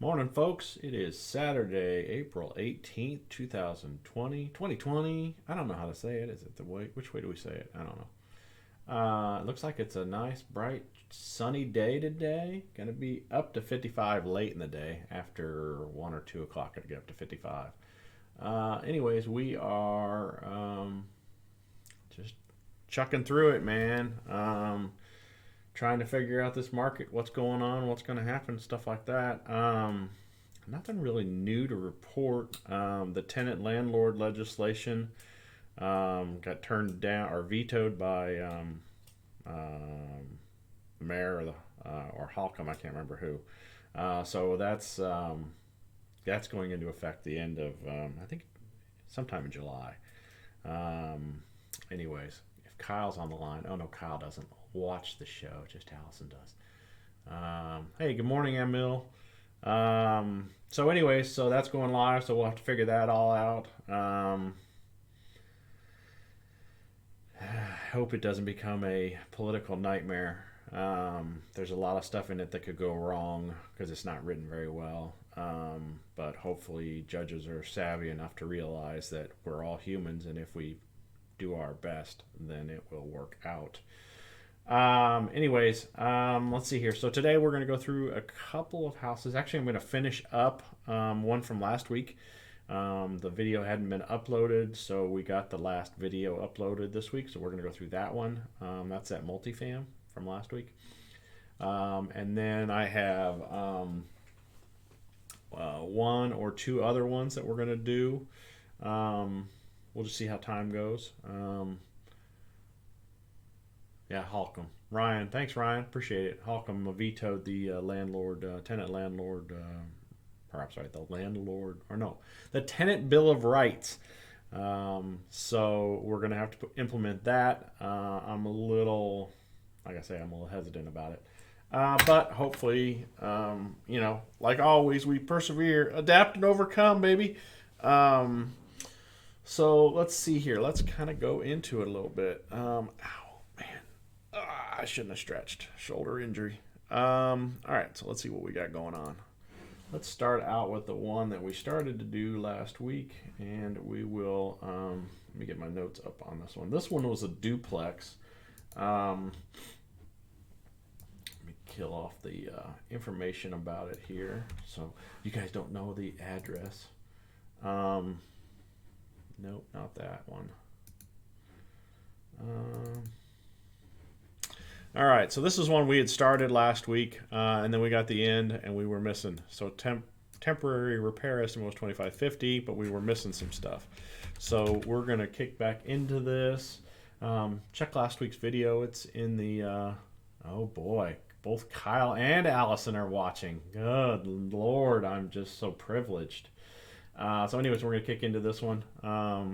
Morning, folks. It is Saturday, April 18th, 2020. 2020. I don't know how to say it. Is it the way? Which way do we say it? I don't know. It looks like it's a nice, bright, sunny day today. Going to be up to 55 late in the day. After 1 or 2 o'clock, it'll get up to 55. Anyways, we are just chucking through it, man. Trying to figure out this market, what's going on, what's going to happen, stuff like that. Nothing really new to report. The tenant landlord legislation got turned down or vetoed by the mayor or Holcomb, I can't remember who. So that's going into effect the end of I think sometime in July. Anyways, if Kyle's on the line, oh no, Kyle doesn't watch the show, just Allison does. Hey, good morning, Emil. So anyways, so that's going live, so we'll have to figure that all out. I hope it doesn't become a political nightmare. There's a lot of stuff in it that could go wrong because it's not written very well. But hopefully judges are savvy enough to realize that we're all humans, and if we do our best, then it will work out. Anyways, let's see here. So today we're going to go through a couple of houses. Actually, I'm going to finish up one from last week. The video hadn't been uploaded, so we got the last video uploaded this week. So we're going to go through that one. That's that multifam from last week. And then I have 1 or 2 other ones that we're going to do. We'll just see how time goes. Yeah, Holcomb. Ryan, thanks, Ryan. Appreciate it. Holcomb vetoed the tenant landlord, the tenant bill of rights. So we're going to have to implement that. I'm a little hesitant about it. But hopefully, like always, we persevere, adapt, and overcome, baby. So let's see here. Let's kind of go into it a little bit. Ow, man. I shouldn't have stretched. Shoulder injury. All right, so let's see what we got going on. Let's start out with the one that we started to do last week, and we will, let me get my notes up on this one. This one was a duplex. Let me kill off the information about it here, so you guys don't know the address. Nope, not that one. All right, so this is one we had started last week, and then we got the end, and we were missing. So temporary repair estimate was $2,550, but we were missing some stuff. So we're going to kick back into this. Check last week's video. It's in the, oh boy, both Kyle and Allison are watching. Good Lord, I'm just so privileged. So anyways, we're going to kick into this one. Let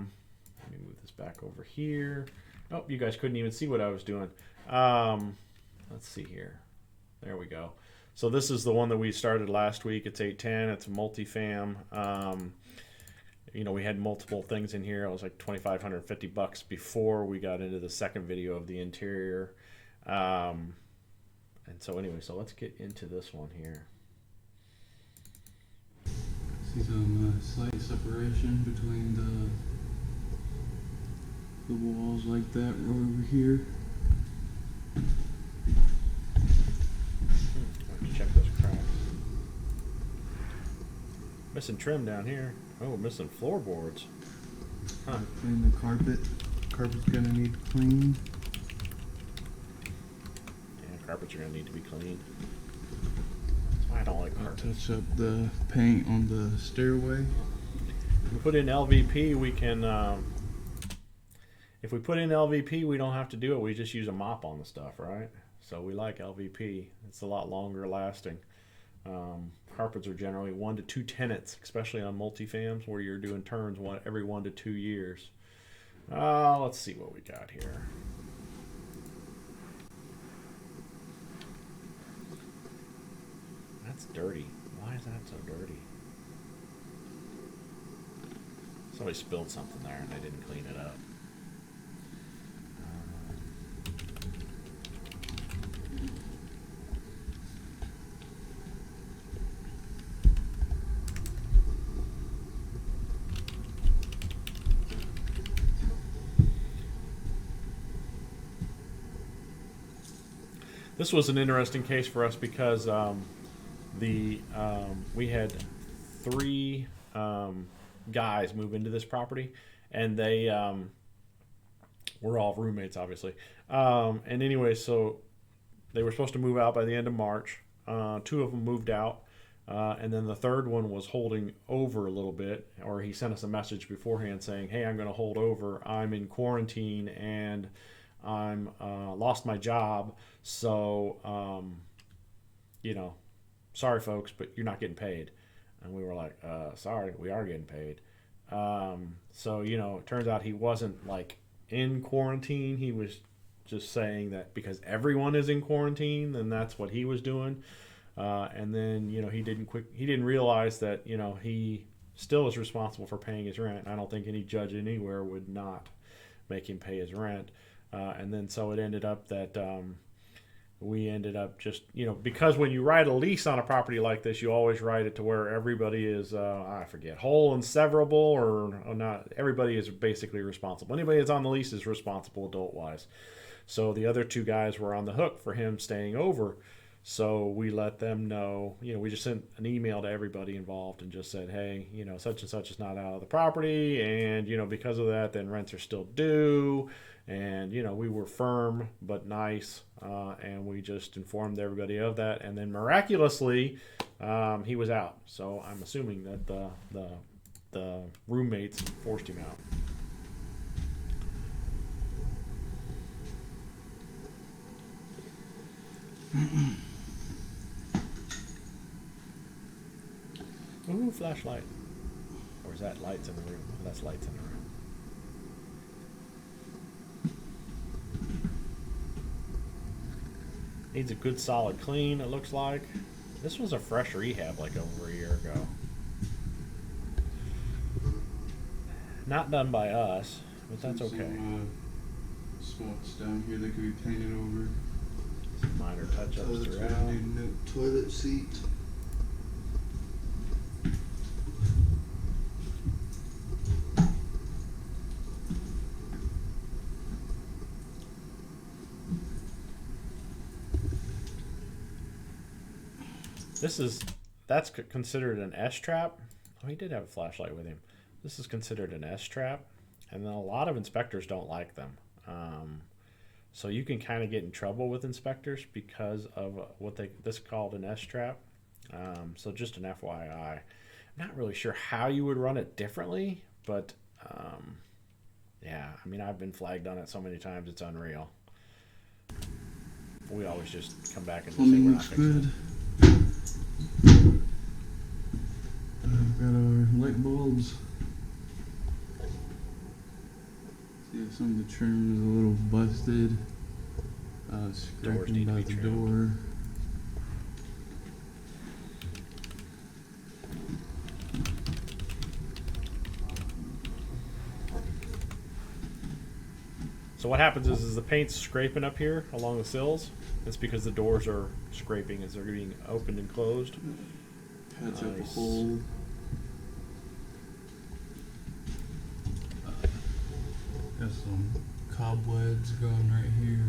me move this back over here. Oh, you guys couldn't even see what I was doing. Let's see here. There we go. So this is the one that we started last week. It's 810. It's a multifam. We had multiple things in here. It was like $2,550 before we got into the second video of the interior. And so anyway, so let's get into this one here. See some slight separation between the walls like that right over here. Check those cracks. Missing trim down here. Oh, missing floorboards. Huh. And the carpet's gonna need cleaned. Yeah, carpets are gonna need to be cleaned. That's why I don't like carpets. Touch up the paint on the stairway. If we put in LVP, we can. If we put in LVP, we don't have to do it. We just use a mop on the stuff, right? So we like LVP. It's a lot longer lasting. Carpets are generally 1 to 2 tenants, especially on multifams where you're doing turns every 1 to 2 years. Let's see what we got here. That's dirty. Why is that so dirty? Somebody spilled something there and they didn't clean it up. This was an interesting case for us because we had three guys move into this property, and they were all roommates, obviously. And anyway, so they were supposed to move out by the end of March. Two of them moved out. And then the third one was holding over a little bit, or he sent us a message beforehand saying, "Hey, I'm going to hold over. I'm in quarantine and I'm lost my job, so sorry folks, but you're not getting paid." And we were like, "Sorry, we are getting paid." So it turns out he wasn't like in quarantine. He was just saying that because everyone is in quarantine, then that's what he was doing. And then he didn't realize that he still is responsible for paying his rent. I don't think any judge anywhere would not make him pay his rent. And then so it ended up that we ended up just because when you write a lease on a property like this, you always write it to where everybody is I forget, whole and severable, or not. Everybody is basically responsible. Anybody that's on the lease is responsible adult wise. So the other two guys were on the hook for him staying over. So we let them know, we just sent an email to everybody involved and just said, "Hey, such and such is not out of the property. And, because of that, then rents are still due." And, we were firm but nice. And we just informed everybody of that. And then miraculously, he was out. So I'm assuming that the roommates forced him out. Ooh, flashlight. Or is that lights in the room? Oh, that's lights in the room. Needs a good solid clean, it looks like. This was a fresh rehab like over a year ago. Not done by us, but that's okay. Some spots down here that could be painted over. Some minor touch-ups throughout. Need a new toilet seat. That's considered an S-trap. Oh, he did have a flashlight with him. This is considered an S-trap, and then a lot of inspectors don't like them. So you can kind of get in trouble with inspectors because of this is called an S-trap. So just an FYI. I'm not really sure how you would run it differently, but yeah, I mean, I've been flagged on it so many times, it's unreal. We always just come back and just say we're not fixing it. I've got our light bulbs. See if some of the trim is a little busted. Scraping by the door. So what happens is the paint's scraping up here along the sills. It's because the doors are scraping as they're being opened and closed. Patch up a hole. Got some cobwebs going right here.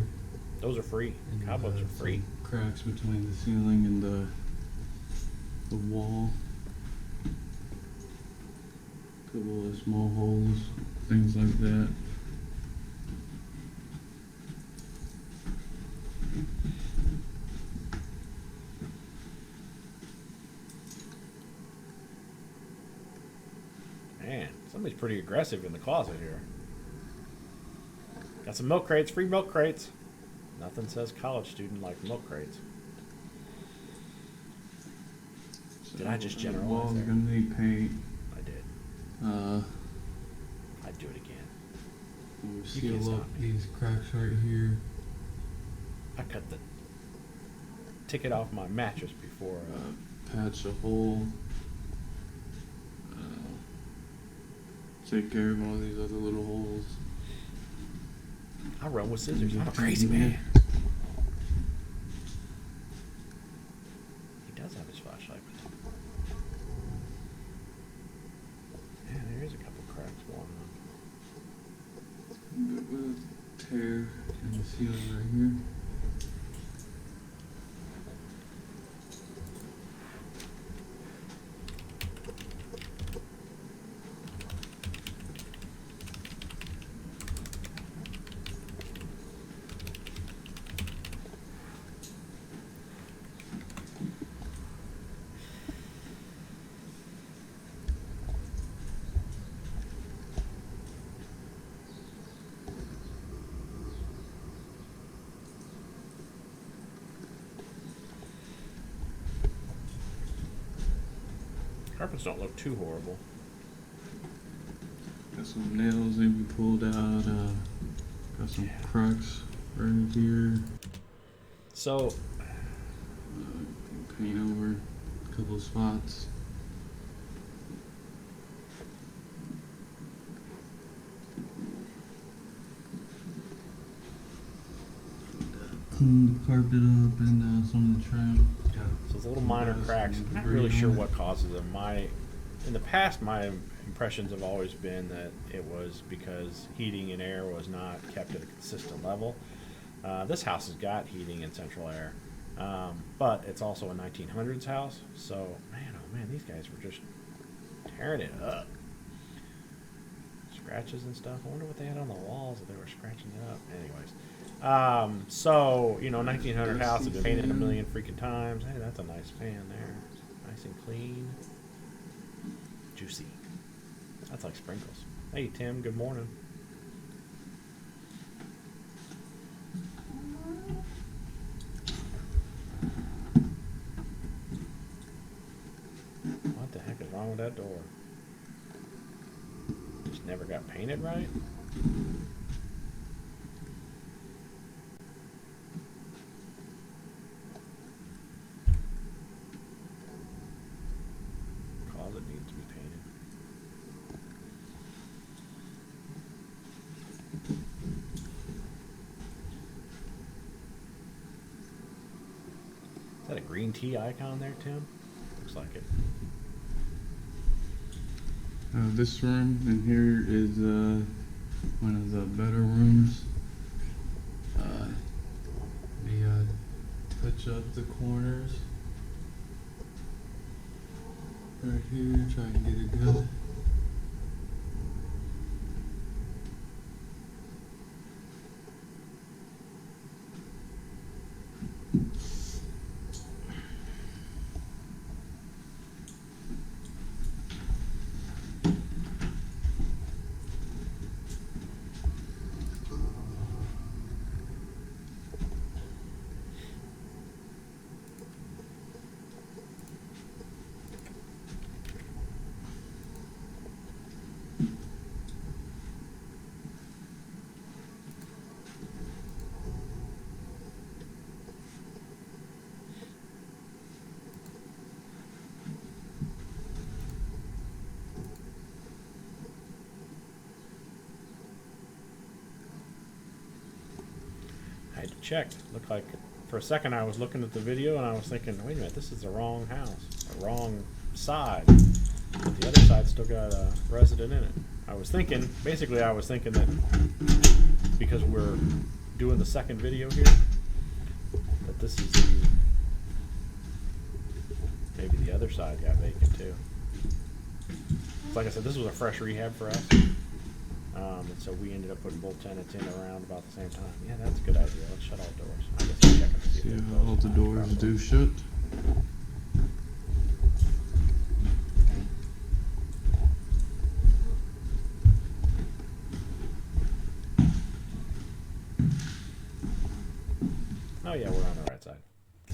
Those are free. And Cobwebs are free. Cracks between the ceiling and the wall. Couple of small holes, things like that. Man, somebody's pretty aggressive in the closet here. Got some milk crates, free milk crates. Nothing says college student like milk crates. So Did I just the generalize wall's there? gonna need paint. I did. I'd do it again. We'll can't seal stop up me. these cracks right here. I cut the ticket off my mattress before. Patch a hole. Take care of all these other little holes. I run with scissors. I'm a crazy man. He does have his flashlight. Yeah, there is a couple cracks going on. Bit of a tear in the ceiling right here. Carpets don't look too horrible. Got some nails that we pulled out. Got some cracks right here. So, paint over a couple of spots. Clean the carpet up and some of the trim. So there's little minor cracks. I'm not really sure what causes them. In the past, my impressions have always been that it was because heating and air was not kept at a consistent level. This house has got heating and central air, but it's also a 1900s house. So, oh man, these guys were just tearing it up. Scratches and stuff. I wonder what they had on the walls that they were scratching it up. Anyways, so 1900 house has been painted a million freaking times. Hey, that's a nice fan there, nice and clean, juicy. That's like sprinkles. Hey Tim, good morning. What the heck is wrong with that door? Just never got painted right? Closet needs to be painted. Is that a green tea icon there, Tim? Looks like it. This room in here is one of the better rooms. We touch up the corners right here, try and get it good. I had to check. Looked like for a second I was looking at the video and I was thinking, wait a minute, this is the wrong house, the wrong side. But the other side still got a resident in it. I was thinking that because we're doing the second video here, that this is maybe the other side got vacant too. Like I said, this was a fresh rehab for us. And so we ended up putting both tenants in around about the same time. Yeah, that's a good idea. Let's shut all doors. I guess we'll check and see if Yeah, they're closed. all the doors do shut. Oh yeah, we're on the right side.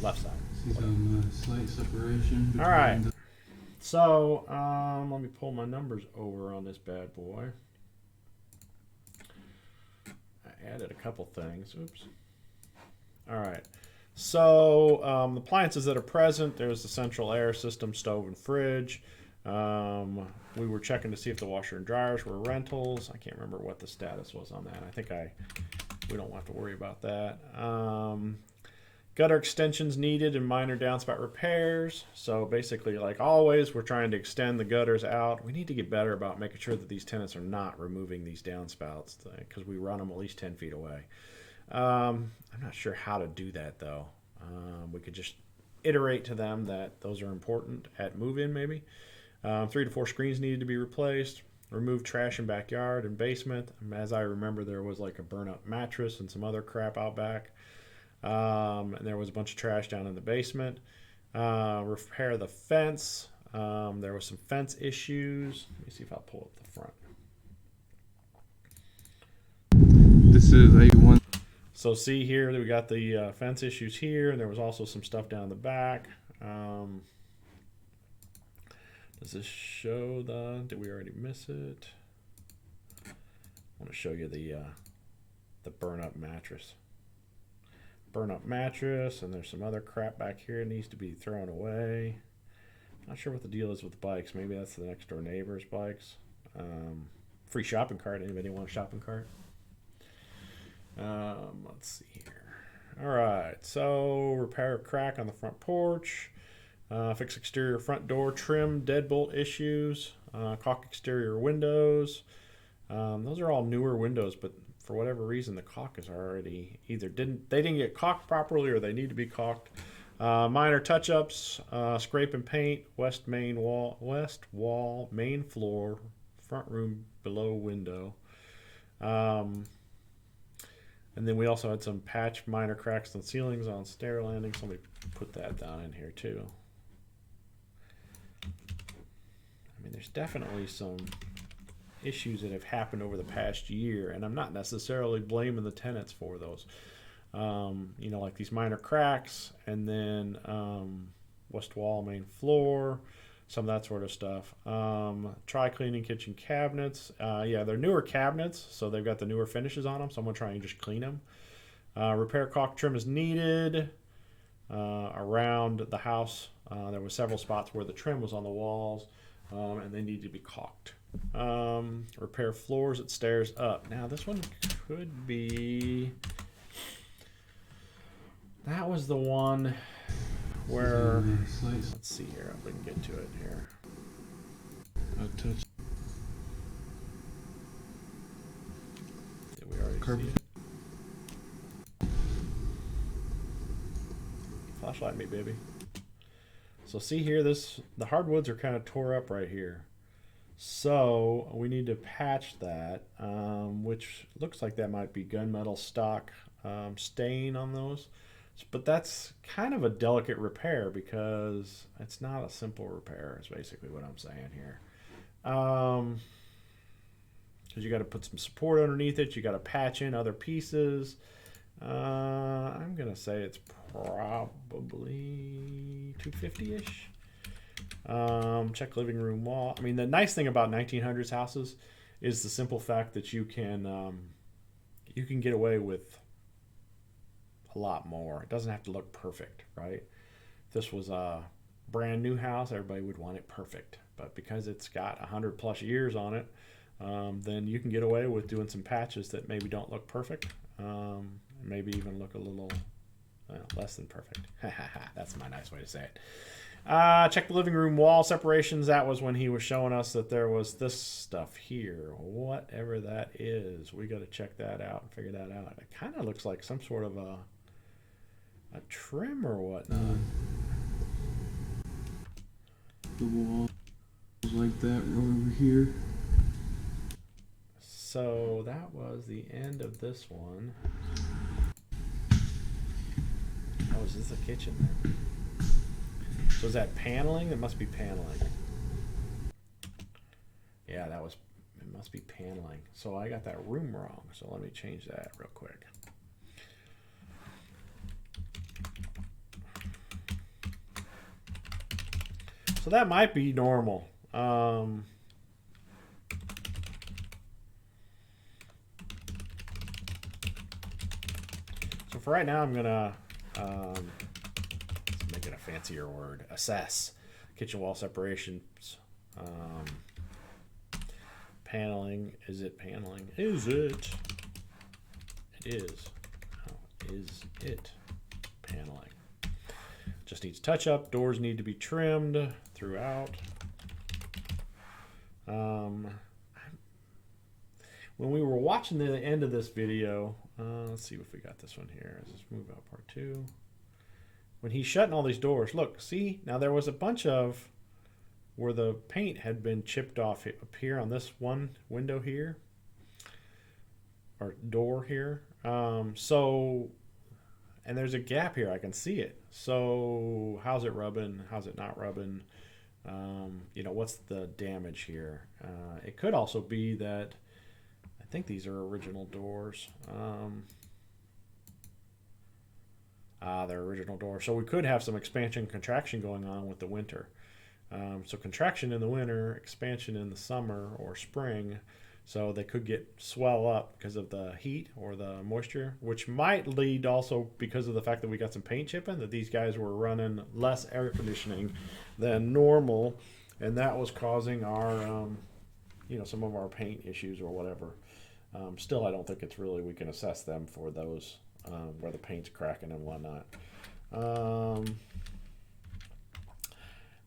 Left side. See some slight separation. All right. So, let me pull my numbers over on this bad boy. I added a couple things. Oops. All right. So, the appliances that are present, there's the central air system, stove, and fridge. We were checking to see if the washer and dryers were rentals. I can't remember what the status was on that. I think we don't have to worry about that. Gutter extensions needed and minor downspout repairs. So basically, like always, we're trying to extend the gutters out. We need to get better about making sure that these tenants are not removing these downspouts because we run them at least 10 feet away. I'm not sure how to do that though. We could just iterate to them that those are important at move-in maybe. 3 to 4 screens needed to be replaced. Remove trash in backyard and basement. As I remember, there was like a burn-up mattress and some other crap out back. And there was a bunch of trash down in the basement. Repair the fence. There was some fence issues. Let me see if I'll pull up the front. This is A1. So see here that we got the fence issues here, and there was also some stuff down the back. Does this show did we already miss it? I want to show you the burn up mattress. Burn up mattress, and there's some other crap back here that needs to be thrown away. Not sure what the deal is with the bikes. Maybe that's the next door neighbor's bikes. Free shopping cart. Anybody want a shopping cart? Let's see here. All right, so repair a crack on the front porch. Fix exterior front door trim, deadbolt issues, caulk exterior windows. Those are all newer windows, but for whatever reason, the caulk is already either didn't get caulked properly or they need to be caulked. Minor touch-ups, scrape and paint, west wall, main floor, front room below window. And then we also had some patch minor cracks and ceilings on stair landing. Somebody put that down in here too. I mean, there's definitely some issues that have happened over the past year, and I'm not necessarily blaming the tenants for those. You know, like these minor cracks, and then west wall, main floor, some of that sort of stuff. Try cleaning kitchen cabinets. Yeah, they're newer cabinets, so they've got the newer finishes on them, so I'm going to try and just clean them. Repair caulk trim is needed around the house. There were several spots where the trim was on the walls, and they need to be caulked. Repair floors at stairs up. Now this one could be, that was the one where, let's see here if we can get to it here. Did we already see it? Flashlight me, baby. So see here, the hardwoods are kind of tore up right here. So we need to patch that, which looks like that might be gunmetal stock stain on those. But that's kind of a delicate repair because it's not a simple repair, is basically what I'm saying here. Because you got to put some support underneath it. You got to patch in other pieces. I'm going to say it's probably $250-ish. Check living room wall. I mean, the nice thing about 1900s houses is the simple fact that you can get away with a lot more. It doesn't have to look perfect, right? If this was a brand new house, everybody would want it perfect. But because it's got 100+ years on it, then you can get away with doing some patches that maybe don't look perfect, maybe even look a little less than perfect. That's my nice way to say it. Check the living room wall separations. That was when he was showing us that there was this stuff here. Whatever that is, we got to check that out and figure that out. It kind of looks like some sort of a trim or whatnot. The wall like that over here. So that was the end of this one. Oh, is this a kitchen then? So is that paneling? It must be paneling. Yeah, it must be paneling. So I got that room wrong. So let me change that real quick. So that might be normal. So for right now, I'm gonna let's make it a fancier word. Assess kitchen wall separations. Paneling. Is it paneling? Is it? It is. Oh, is it paneling? Just needs touch up. Doors need to be trimmed throughout. When we were watching the end of this video, let's see if we got this one here. Let's just move out part 2. When he's shutting all these doors, look, see, now there was a bunch of where the paint had been chipped off up here on this one window here, or door here. So, and there's a gap here, I can see it. So how's it rubbing? How's it not rubbing? You know, what's the damage here? It could also be that, I think these are original doors. They're original doors. So we could have some expansion contraction going on with the winter. So contraction in the winter, expansion in the summer or spring. So they could get swell up because of the heat or the moisture, which might lead also because of the fact that we got some paint chipping, that these guys were running less air conditioning than normal, and that was causing our, some of our paint issues or whatever. Still, I don't think it's really, we can assess them for those where the paint's cracking and whatnot.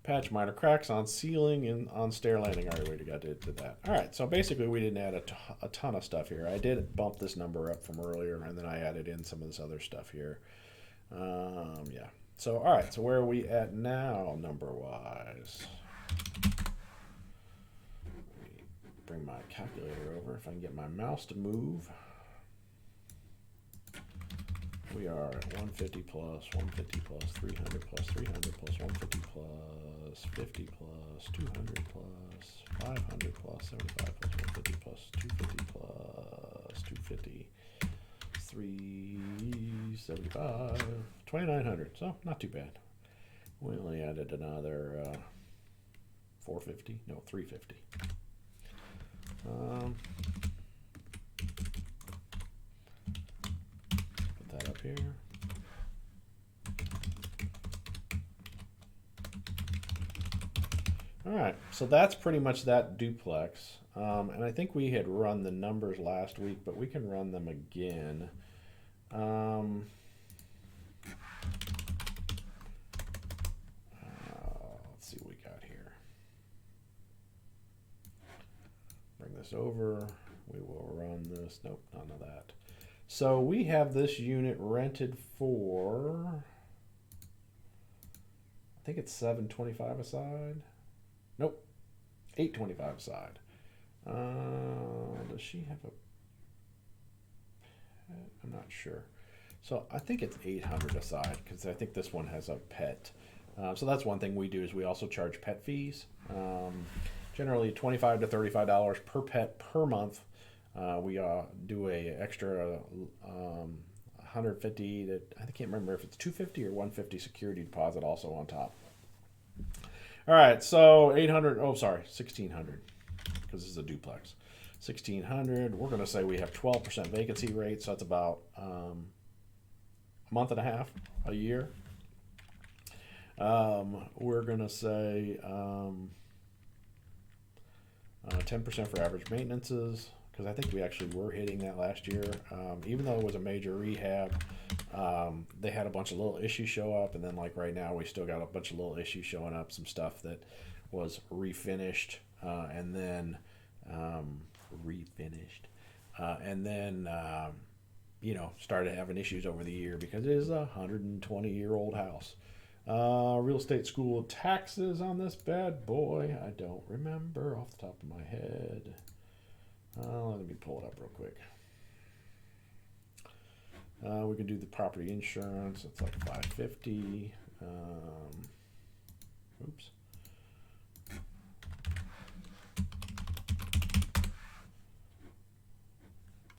Patch minor cracks on ceiling and on stair landing. All right, we got to that. All right, so basically we didn't add a ton of stuff here. I did bump this number up from earlier, and then I added in some of this other stuff here. Yeah. So, all right, so where are we at now, number-wise? Let me bring my calculator over if I can get my mouse to move. We are at 150 plus 150 plus 300 plus 300 plus 150 plus 50 plus 200 plus 500 plus 75 plus 150 plus 250 plus 250 375 2900. So not too bad. We only added another 450. No, 350. That up here. All right, so that's pretty much that duplex. And I think we had run the numbers last week, but we can run them again. Let's see what we got here. Bring this over. We will run this. Nope, none of that. So we have this unit rented for, I think it's $725 a side. Nope, $825 a side. Does she have a pet? I'm not sure. So I think it's $800 a side because I think this one has a pet. So that's one thing we do is we also charge pet fees. Generally $25 to $35 per pet per month. We do a extra 150 to, I can't remember if it's 250 or 150 security deposit also on top. All right, so 1600 because this is a duplex. 1600. We're going to say we have 12% vacancy rate, so that's about a month and a half, a year. We're going to say 10% for average maintenances, because I think we actually were hitting that last year. Even though it was a major rehab, they had a bunch of little issues show up, and then like right now we still got a bunch of little issues showing up, some stuff that was refinished and then started having issues over the year because it is a 120-year-old house. Real estate school taxes on this bad boy, I don't remember off the top of my head. Let me pull it up real quick. We can do the property insurance. It's like $550. Oops.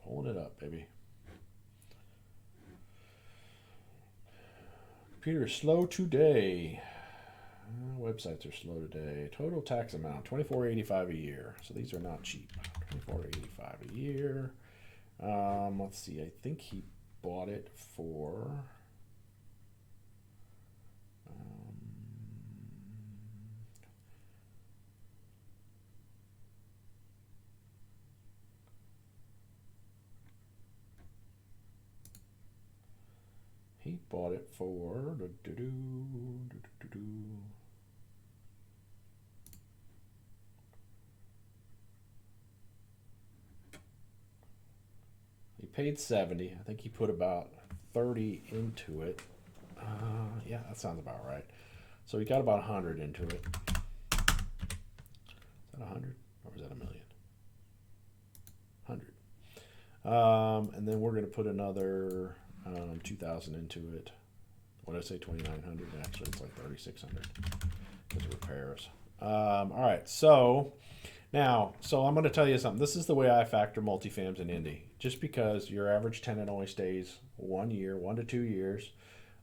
Pulling it up, baby. Computer is slow today. Websites are slow today. Total tax amount $24.85 a year. So these are not cheap. $24.85 a year. Let's see. I think he bought it for. He bought it for. He paid 70. I think he put about 30 into it. Yeah, that sounds about right. So he got about 100 into it. Is that 100 or is that a million? 100. And then we're going to put another 2,000 into it. What did I say? 2,900. Actually, it's like 3,600 because of repairs. All right, so now, I'm going to tell you something. This is the way I factor multifams in Indy. Just because your average tenant only stays 1 year, 1 to 2 years,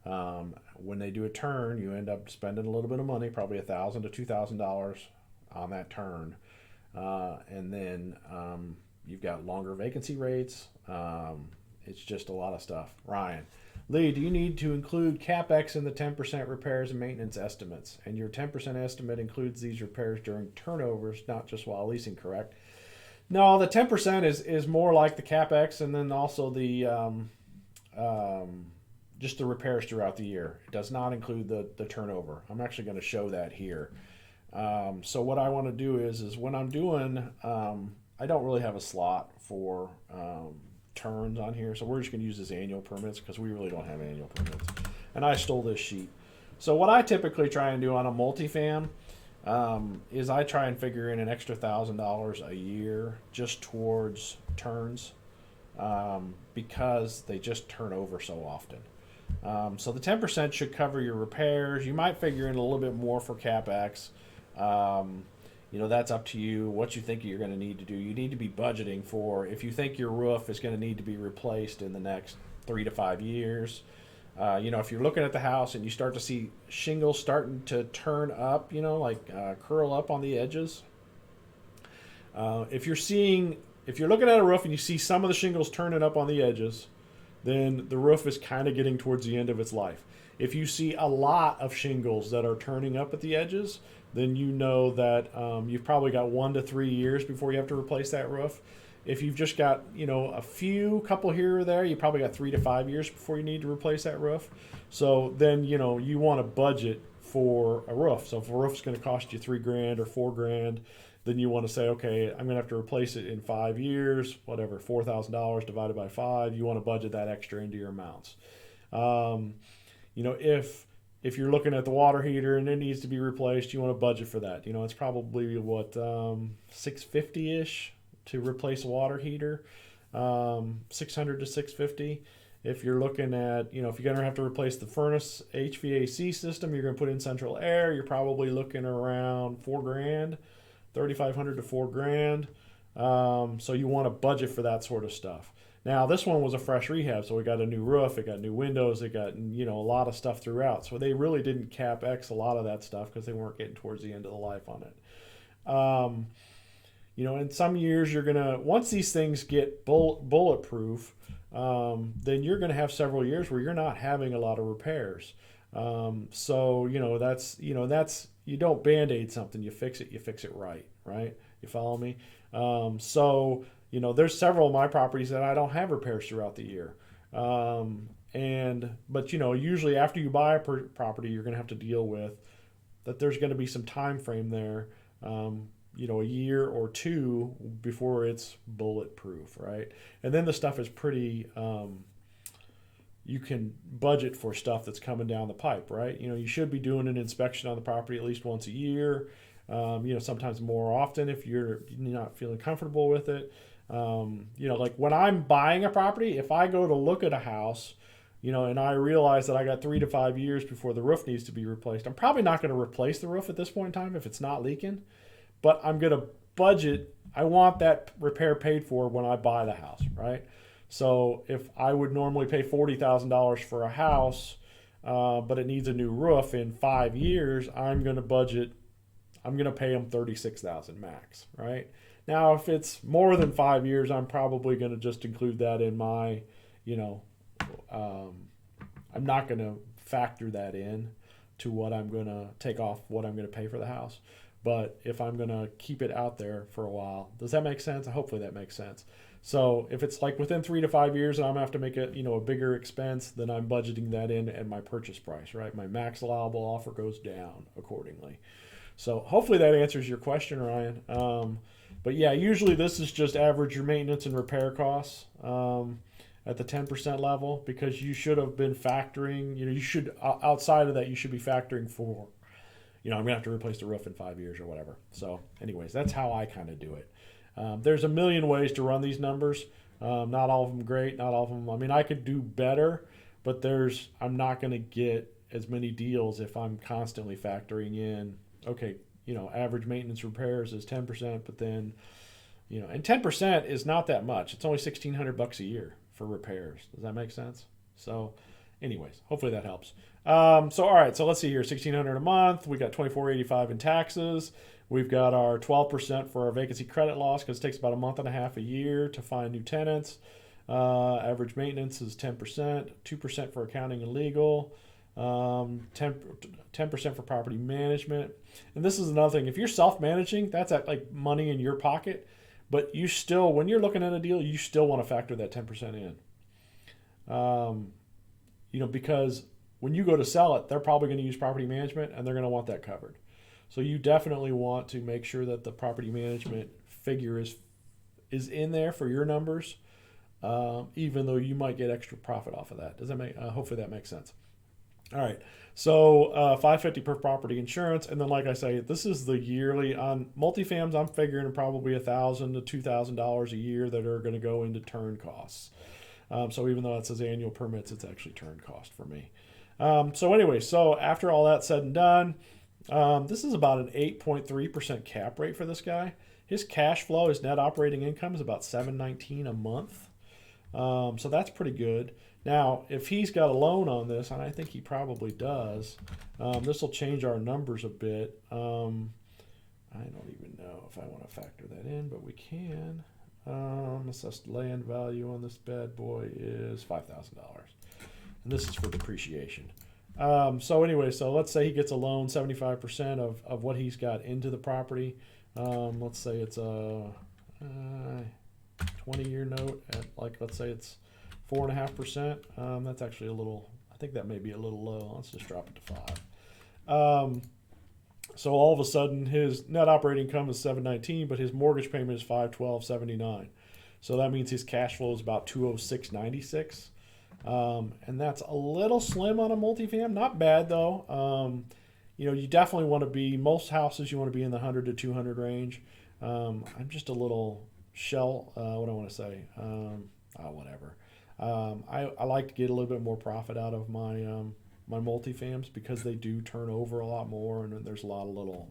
When they do a turn, you end up spending a little bit of money, probably $1,000 to $2,000 on that turn, and then you've got longer vacancy rates. It's just a lot of stuff. Ryan, Lee, do you need to include CapEx in the 10% repairs and maintenance estimates? And your 10% estimate includes these repairs during turnovers, not just while leasing, correct? No, the 10% is more like the CapEx, and then also the just the repairs throughout the year. It does not include the turnover. I'm actually going to show that here. So what I want to do is when I'm doing, I don't really have a slot for turns on here, so we're just going to use this annual permits because we really don't have annual permits. And I stole this sheet. So what I typically try and do on a multifam is I try and figure in an extra $1,000 a year just towards turns because they just turn over so often. So the 10% should cover your repairs. You might figure in a little bit more for CapEx. That's up to you, what you think you're going to need to do. You need to be budgeting for if you think your roof is going to need to be replaced in the next 3 to 5 years. If you're looking at the house and you start to see shingles starting to turn up, curl up on the edges. If you're looking at a roof and you see some of the shingles turning up on the edges, then the roof is kind of getting towards the end of its life. If you see a lot of shingles that are turning up at the edges, then you know that you've probably got 1 to 3 years before you have to replace that roof. If you've just got, a couple here or there, you probably got 3 to 5 years before you need to replace that roof. So then, you want to budget for a roof. So if a roof is going to cost you $3,000 or $4,000, then you want to say, okay, I'm going to have to replace it in 5 years, whatever, $4,000 divided by 5. You want to budget that extra into your amounts. If you're looking at the water heater and it needs to be replaced, you want to budget for that. It's probably $650-ish to replace a water heater, $600 to $650. If you're looking at, if you're going to have to replace the furnace HVAC system, you're going to put in central air, you're probably looking around $4,000, $3,500 to $4,000. So you want to budget for that sort of stuff. Now, this one was a fresh rehab, so we got a new roof, it got new windows, it got, a lot of stuff throughout. So they really didn't CapEx a lot of that stuff because they weren't getting towards the end of the life on it. In some years you're going to, once these things get bulletproof, then you're going to have several years where you're not having a lot of repairs. That's you don't Band-Aid something, you fix it right? You follow me? There's several of my properties that I don't have repairs throughout the year. But usually after you buy a property, you're going to have to deal with that there's going to be some time frame there, a year or two before it's bulletproof, right? And then the stuff is pretty, you can budget for stuff that's coming down the pipe, right? You should be doing an inspection on the property at least once a year, sometimes more often if you're not feeling comfortable with it. Like when I'm buying a property, if I go to look at a house, and I realize that I got 3 to 5 years before the roof needs to be replaced, I'm probably not going to replace the roof at this point in time if it's not leaking, but I'm going to budget. I want that repair paid for when I buy the house, right? So if I would normally pay $40,000 for a house, but it needs a new roof in 5 years, I'm going to pay them $36,000 max, right? Now, if it's more than 5 years, I'm probably going to just include that in my, I'm not going to factor that in to what I'm going to take off, what I'm going to pay for the house. But if I'm going to keep it out there for a while, does that make sense? Hopefully that makes sense. So if it's like within 3 to 5 years and I'm going to have to make a bigger expense, then I'm budgeting that in at my purchase price, right? My max allowable offer goes down accordingly. So hopefully that answers your question, Ryan. But yeah, usually this is just average your maintenance and repair costs at the 10% level, because you should have been factoring, you should, outside of that, you should be factoring for, I'm going to have to replace the roof in 5 years or whatever. So anyways, that's how I kind of do it. There's a million ways to run these numbers. Not all of them great, not all of them. I could do better, but I'm not going to get as many deals if I'm constantly factoring in, okay, average maintenance repairs is 10%, but then, and 10% is not that much. It's only $1,600 a year for repairs. Does that make sense? So, anyways, hopefully that helps. So all right, so let's see here, $1,600 a month. We got $2,485 in taxes. We've got our 12% for our vacancy credit loss because it takes about a month and a half a year to find new tenants. Average maintenance is 10%, 2% for accounting and legal, 10% for property management. And this is another thing. If you're self-managing, that's like money in your pocket. But you still, when you're looking at a deal, you still want to factor that 10% in. Because when you go to sell it, they're probably going to use property management and they're going to want that covered. So you definitely want to make sure that the property management figure is in there for your numbers, even though you might get extra profit off of that. Does that make? Hopefully that makes sense. All right, so $550 per property insurance, and then like I say, this is the yearly on multifams. I'm figuring probably $1,000 to $2,000 a year that are going to go into turn costs. So even though it says annual permits, it's actually turn cost for me. So after all that said and done, this is about an 8.3% cap rate for this guy. His cash flow, his net operating income is about $719 a month. So that's pretty good. Now, if he's got a loan on this, and I think he probably does, this will change our numbers a bit. I don't even know if I want to factor that in, but we can. Assessed land value on this bad boy is $5,000. And this is for depreciation. So let's say he gets a loan, 75% of what he's got into the property. Let's say it's a 20-year note at, like, let's say it's 4.5%. That's actually I think that may be a little low. Let's just drop it to 5. So all of a sudden his net operating income is $719, but his mortgage payment is $512.79. So that means his cash flow is about $206.96. And that's a little slim on a multifam. Not bad though. You definitely want to be, most houses you want to be in the 100 to 200 range. I'm just a little what do I want to say? Whatever. I like to get a little bit more profit out of my my multifams because they do turn over a lot more, and there's a lot of little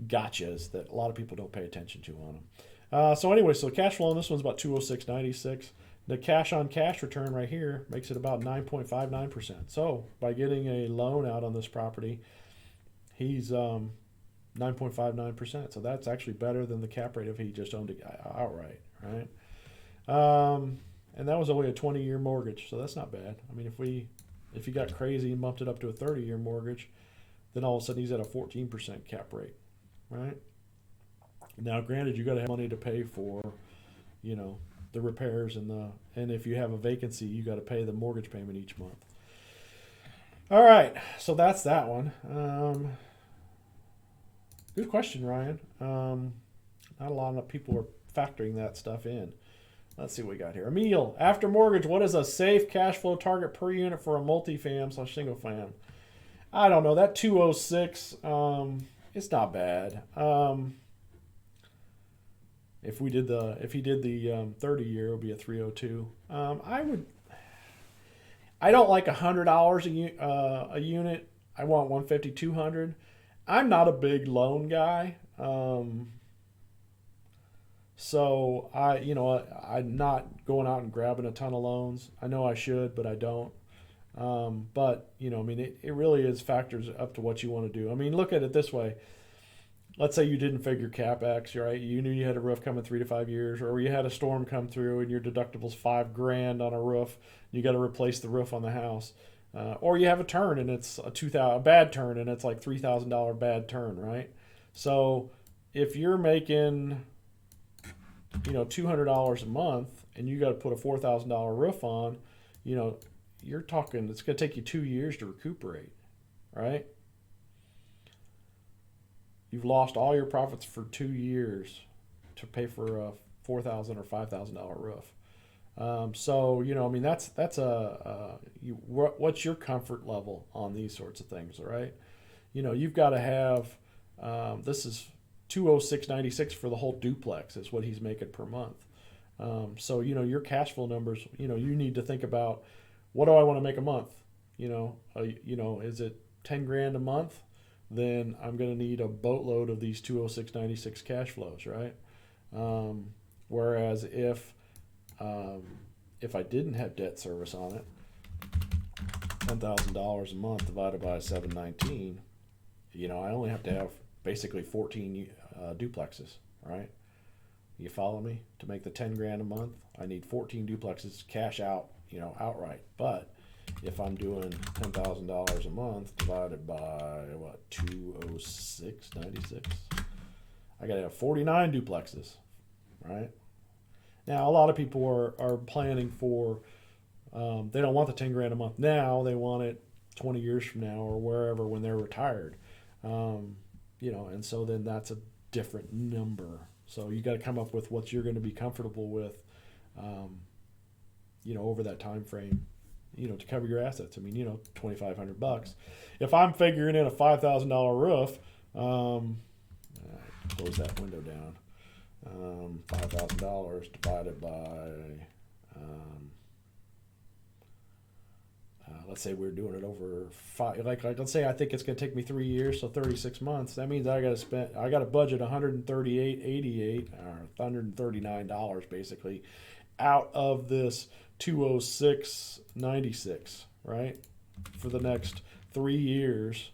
gotchas that a lot of people don't pay attention to on them. So cash flow on this one's about $206.96. The cash on cash return right here makes it about 9.59%. So by getting a loan out on this property, he's 9.59%. So that's actually better than the cap rate if he just owned it outright, right? And that was only a 20-year mortgage, so that's not bad. I mean, if you got crazy and bumped it up to a 30-year mortgage, then all of a sudden he's at a 14% cap rate, right? Now, granted, you got to have money to pay for, the repairs and if you have a vacancy, you got to pay the mortgage payment each month. All right, so that's that one. Good question, Ryan. Not a lot of people are factoring that stuff in. Let's see what we got here. Emil, after mortgage, what is a safe cash flow target per unit for a multifam / single fam? I don't know. That 206, it's not bad. If he did the 30-year, it would be a 302. I don't like $100 a unit. I want 150, 200. I'm not a big loan guy. So I'm not going out and grabbing a ton of loans. I know I should, but I don't. It really is factors up to what you want to do. I mean, look at it this way. Let's say you didn't figure CapEx, right? You knew you had a roof coming 3 to 5 years, or you had a storm come through and your deductible's $5,000 on a roof. You got to replace the roof on the house. Or you have a turn and it's a bad turn and it's like $3,000 bad turn, right? So if you're making $200 a month and you got to put a $4,000 roof on, you're talking, it's going to take you 2 years to recuperate, right? You've lost all your profits for 2 years to pay for a $4,000 or $5,000 roof. What's your comfort level on these sorts of things, right? You've got to have, this is $206.96 for the whole duplex is what he's making per month. Your cash flow numbers, you need to think about, what do I want to make a month? Is it 10 grand a month? Then I'm going to need a boatload of these 206.96 cash flows, right? Whereas if I didn't have debt service on it, $10,000 a month divided by 719, I only have to have basically 14 duplexes, right? You follow me? To make the 10 grand a month, I need 14 duplexes cash out, outright. But if I'm doing $10,000 a month divided by 206.96, I got to have 49 duplexes, right? Now, a lot of people are planning for, they don't want the 10 grand a month now. They want it 20 years from now or wherever when they're retired. And so then that's a different number. So you got to come up with what you're going to be comfortable with, over that time frame, to cover your assets. I mean, $2,500. If I'm figuring in a $5,000 roof, close that window down. $5,000 divided by, let's say we're doing it over five. Like let's say I think it's going to take me 3 years, so 36 months. That means I got to budget $138.88 or $139 basically out of this 206.96, right? For the next 3 years.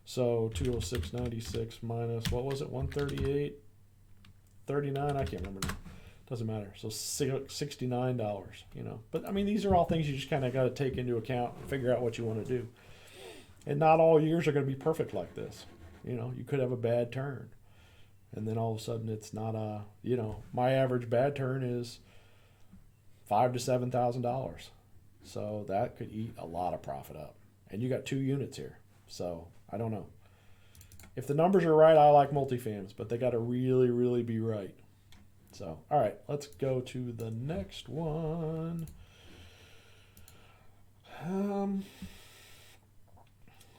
So 206.96 minus, what was it? 138.39. I can't remember now. Doesn't matter. So $69, But I mean, these are all things you just kind of got to take into account and figure out what you want to do. And not all years are going to be perfect like this. You could have a bad turn, and then all of a sudden it's not my average bad turn is $5,000 to $7,000. So that could eat a lot of profit up. And you got 2 units here. So I don't know. If the numbers are right, I like multifams, but they got to really, really be right. So, all right, let's go to the next one.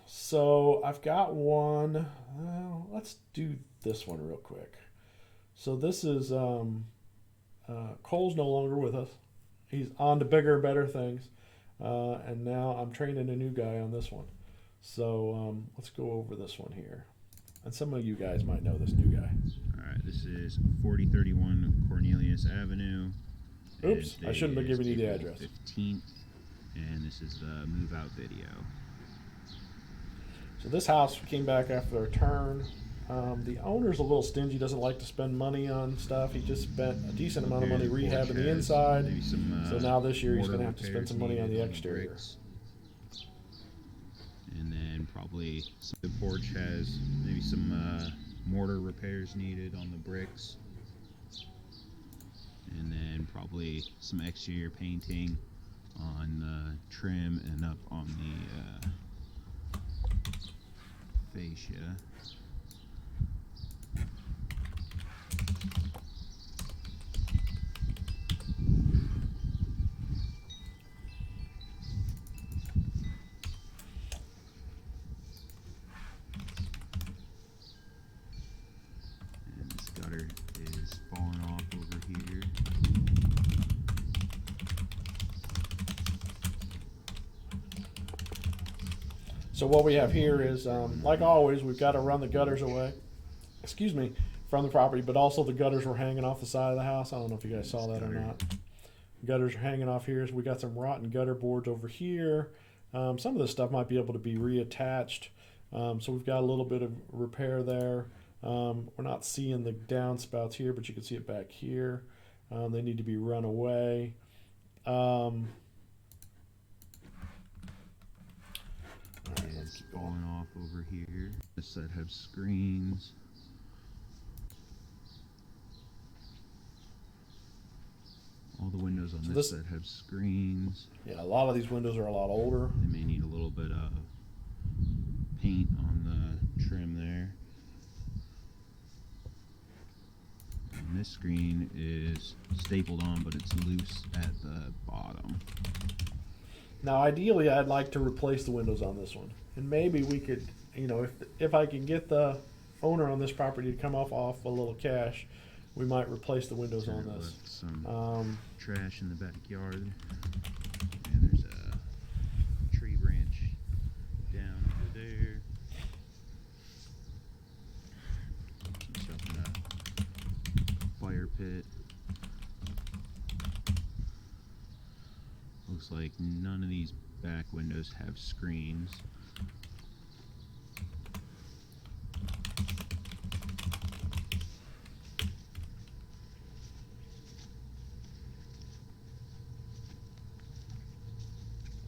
So I've got one. Let's do this one real quick. So this is Cole's no longer with us. He's on to bigger, better things. And now I'm training a new guy on this one. So let's go over this one here. And some of you guys might know this new guy. All right, this is 4031 Cornelius Avenue. Oops, I shouldn't have given you the April address. 15th, and this is the move-out video. So this house came back after a turn. The owner's a little stingy, doesn't like to spend money on stuff. He just spent a decent amount of money rehabbing the inside. So now this year he's going to have to spend some money on the exterior. And then probably the porch has maybe some mortar repairs needed on the bricks. And then probably some exterior painting on the trim and up on the fascia. Is falling off over here. So what we have here is, like always, we've got to run the gutters away. From the property, but also the gutters were hanging off the side of the house. I don't know if you guys saw that or not. Gutters are hanging off here. So we got some rotten gutter boards over here. Some of this stuff might be able to be reattached. So we've got a little bit of repair there. We're not seeing the downspouts here, but you can see it back here. They need to be run away. Is falling off over here. This side has screens. All the windows on this side have screens. Yeah, a lot of these windows are a lot older. They may need a little bit of paint on the trim there. And this screen is stapled on, but it's loose at the bottom. Now, ideally, I'd like to replace the windows on this one. And maybe we could, if I can get the owner on this property to come off a little cash, we might replace the windows on this. Some trash in the backyard. And there's a tree branch down over there. Some stuff in the fire pit. Looks like none of these back windows have screens.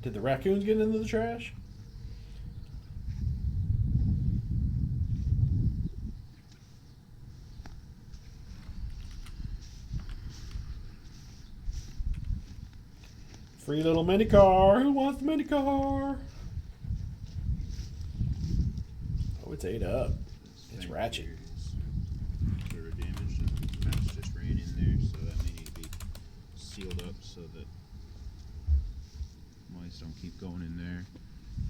Did the raccoons get into the trash? Free little mini car. Who wants the mini car? Oh, it's ate up. It's ratchet. Sort of damaged, and the mouse just ran in there, so that may need to be sealed up so that mice don't keep going in there.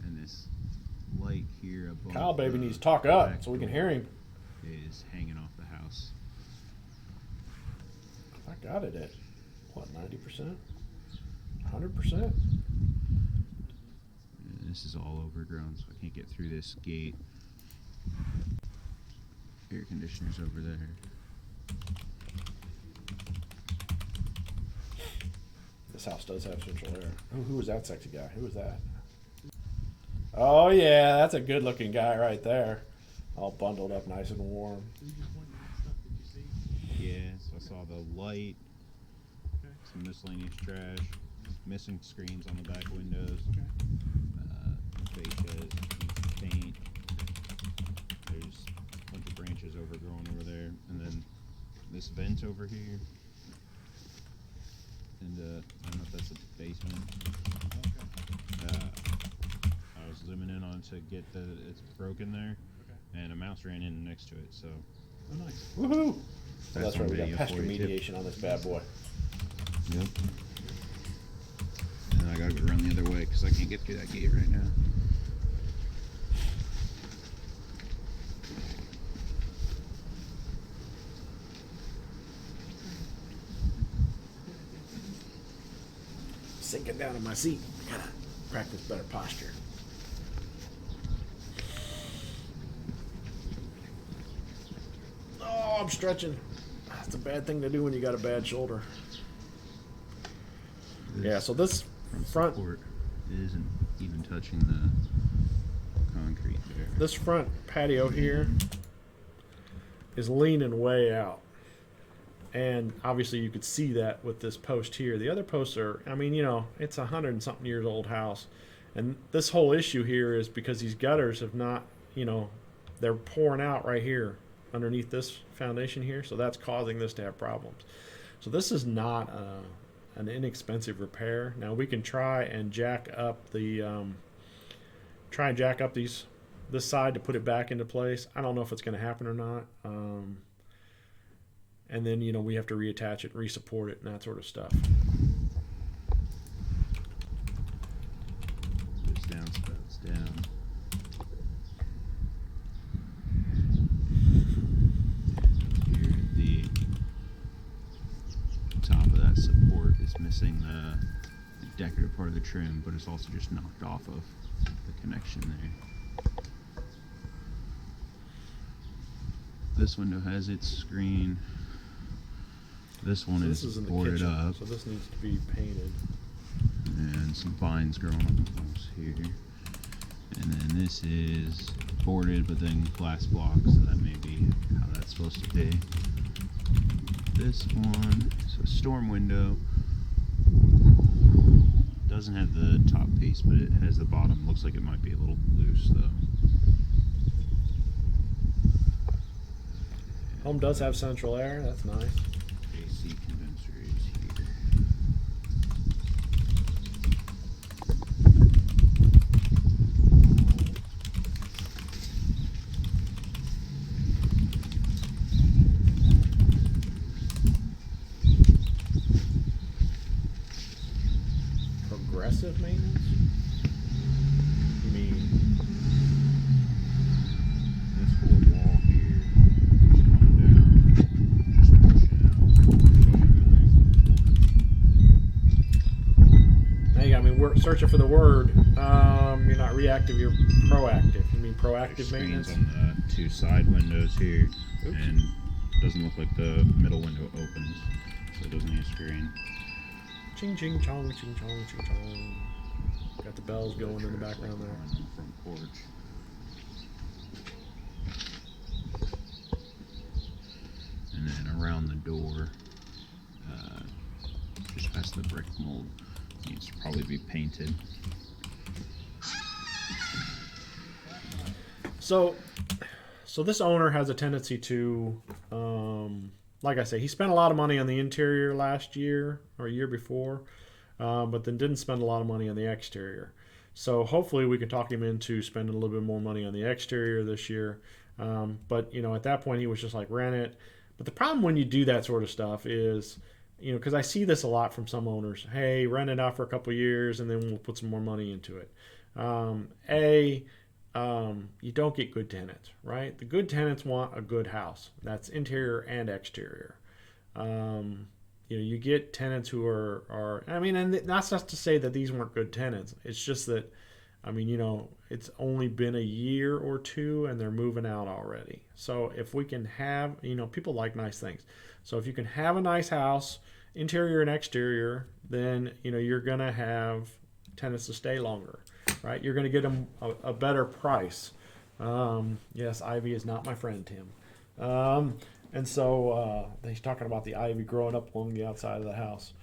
And this light here above Kyle baby needs to talk up so we can hear him. is hanging off the house. I got it at what, 90%? 100%? This is all overgrown, so I can't get through this gate. Air conditioner's over there. This house does have central air. Who was that sexy guy? Who was that? Oh yeah, that's a good looking guy right there. All bundled up nice and warm. Yeah, so I saw the light, some miscellaneous trash, missing screens on the back windows, fascias, paint. There's a bunch of branches overgrown over there, and then this vent over here. And I don't know if that's a basement. I was zooming in on to get it's broken there, and a mouse ran in next to it. So, oh nice. Woohoo! So that's on right. We got video pest for you, too. remediation on this bad boy. Yep. And I gotta go around the other way because I can't get through that gate right now. Sinking down in my seat. I gotta practice better posture. Oh, I'm stretching. That's a bad thing to do when you got a bad shoulder. Yeah, so this front support isn't even touching the concrete there. this front patio here is leaning way out. And obviously you could see that with this post here. The other posts are, I mean, you know, it's 100 and something years old house. And this whole issue here is because these gutters have not, you know, they're pouring out right here underneath this foundation here. So that's causing this to have problems. So this is not an inexpensive repair. Now we can try and jack up the, this side to put it back into place. I don't know if it's going to happen or not. And then, you know, we have to reattach it, resupport it, and that sort of stuff. This downspouts down. Here, the top of that support is missing the decorative part of the trim, but it's also just knocked off of the connection there. This window has its screen. This one This is in the boarded kitchen, up, so this needs to be painted. and some vines growing on the house here. And then this is boarded, but then glass blocks, so that may be how that's supposed to be. This one, so storm window, doesn't have the top piece, but it has the bottom. Looks like it might be a little loose though. Home does have central air. That's nice. AC condenser is here. Progressive maintenance? You mean This whole wall here is coming down, just pushing out. hey, I mean we're searching for the word. You're not reactive, you're proactive. You mean proactive Screens maintenance? on the two side windows here, Oops. and doesn't look like the middle window opens, so it doesn't need a screen. Ching ching chong, ching chong, ching chong. Got the bells going in the background there. On the front porch. And then around the door, just past the brick mold, needs to probably be painted. So this owner has a tendency to, like I say, he spent a lot of money on the interior last year or year before, but then didn't spend a lot of money on the exterior. So hopefully we can talk him into spending a little bit more money on the exterior this year. But at that point he was just like, rent it. But the problem when you do that sort of stuff is, because I see this a lot from some owners. Hey, rent it out for a couple of years and then we'll put some more money into it. You don't get good tenants, right? The good tenants want a good house. That's interior and exterior. You get tenants who are. And that's not to say that these weren't good tenants. It's just that, it's only been a year or two and they're moving out already. So if we can have, people like nice things. So if you can have a nice house, interior and exterior, then, you're going to have tenants to stay longer, right? You're going to get them a better price. Yes, ivy is not my friend, Tim. And so he's talking about the ivy growing up along the outside of the house.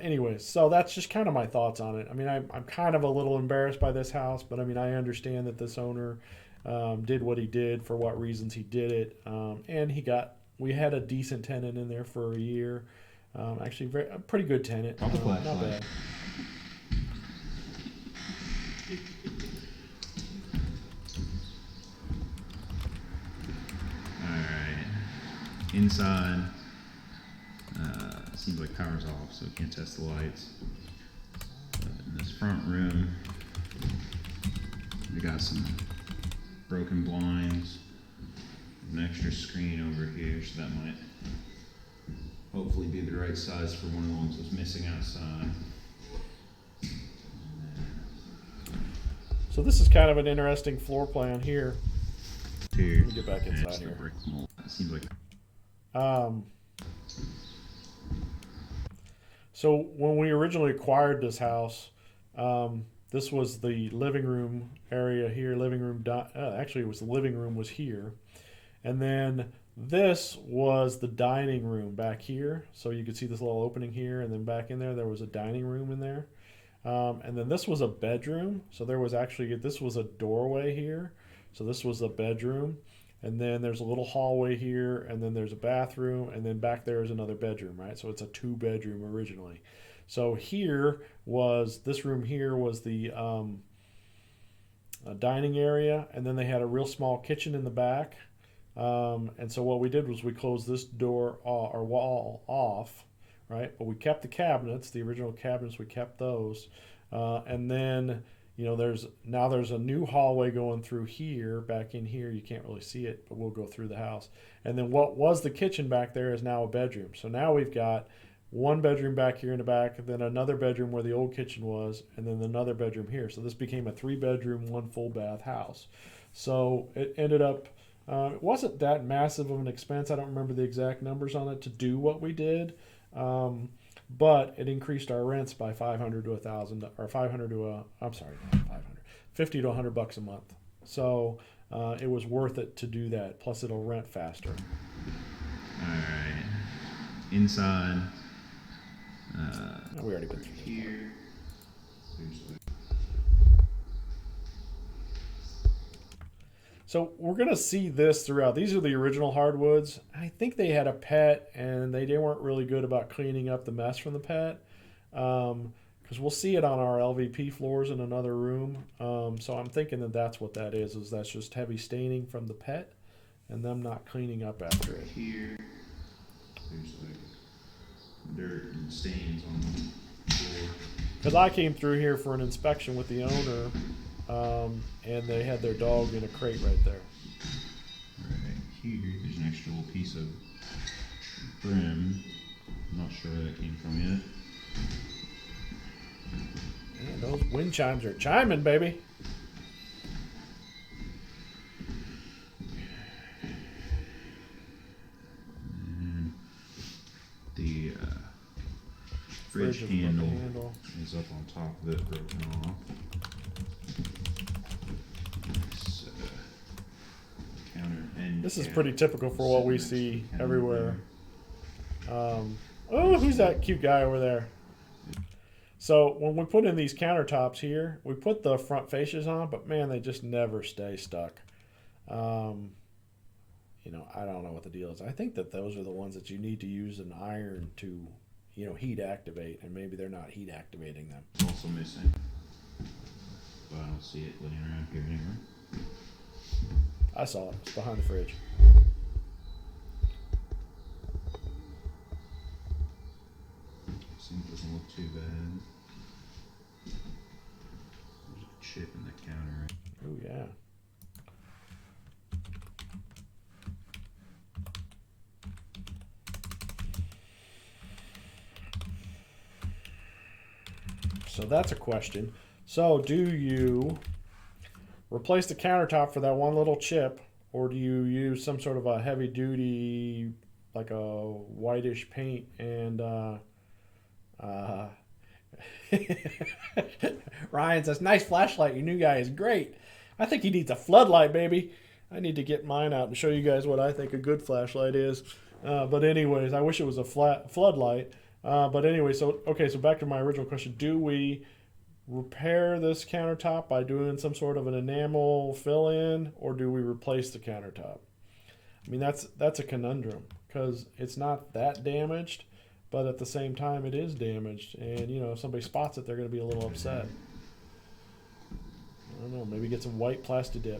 Anyways, so that's just kind of my thoughts on it. I'm kind of a little embarrassed by this house, but I understand that this owner did what he did for what reasons he did it. And we had a decent tenant in there for a year. Actually, a pretty good tenant. Not bad. Alright. Inside. Seems like power's off, so we can't test the lights. But in this front room, we got some broken blinds, an extra screen over here, so that might hopefully be the right size for one of the ones that's missing outside. So this is kind of an interesting floor plan here. Let me get back inside here. Brick mold. It seems like. So when we originally acquired this house, this was the living room area here. Actually, it was the living room was here, and then this was the dining room back here. So you could see this little opening here, and then back in there was a dining room in there, and then this was a bedroom. So this was a doorway here. So this was a bedroom. And then there's a little hallway here, and then there's a bathroom, and then back there is another bedroom, right? So it's a 2-bedroom originally. So this room here was the dining area, and then they had a real small kitchen in the back. And so what we did was we closed this door or wall off, right? But we kept the cabinets, the original cabinets, we kept those. And then there's a new hallway going through here, back in here. You can't really see it, but we'll go through the house. And then what was the kitchen back there is now a bedroom. So now we've got one bedroom back here in the back, then another bedroom where the old kitchen was, and then another bedroom here. So this became a 3-bedroom, 1 full bath house. So it ended up, it wasn't that massive of an expense. I don't remember the exact numbers on it to do what we did. But it increased our rents by $500 to $1,000, or $50 to $100 a month. So it was worth it to do that. Plus, it'll rent faster. All right, inside. We already been through here. So we're going to see this throughout. These are the original hardwoods. I think they had a pet, and they weren't really good about cleaning up the mess from the pet. Because we'll see it on our LVP floors in another room. So I'm thinking that that's what that is that's just heavy staining from the pet and them not cleaning up after it. Here, there's like dirt and stains on the floor. Because I came through here for an inspection with the owner, and they had their dog in a crate right there. Right here, there's an extra little piece of trim. I'm not sure where that came from yet. Man, those wind chimes are chiming, baby. And the fridge handle is up on top of it, broken off. This is pretty typical for what we see everywhere. Oh, who's that cute guy over there? So when we put in these countertops here, we put the front fascias on, but man, they just never stay stuck. You know, I don't know what the deal is. I think that those are the ones that you need to use an iron to, you know, heat activate, and maybe they're not heat activating them. It's also missing. But I don't see it laying around here anywhere. I saw it. It's behind the fridge. It doesn't look too bad. There's a chip in the counter. Oh, yeah. So that's a question. So do you replace the countertop for that one little chip, or do you use some sort of a heavy duty, like a whitish paint and Ryan says, nice flashlight. Your new guy is great. I think he needs a floodlight, baby. I need to get mine out and show you guys what I think a good flashlight is. But anyways, I wish it was a floodlight. But anyway, so back to my original question. Do we repair this countertop by doing some sort of an enamel fill-in, or do we replace the countertop? I mean, that's a conundrum, because it's not that damaged, but at the same time it is damaged, and you know, if somebody spots it, they're going to be a little upset. I don't know, maybe get some white Plastidip.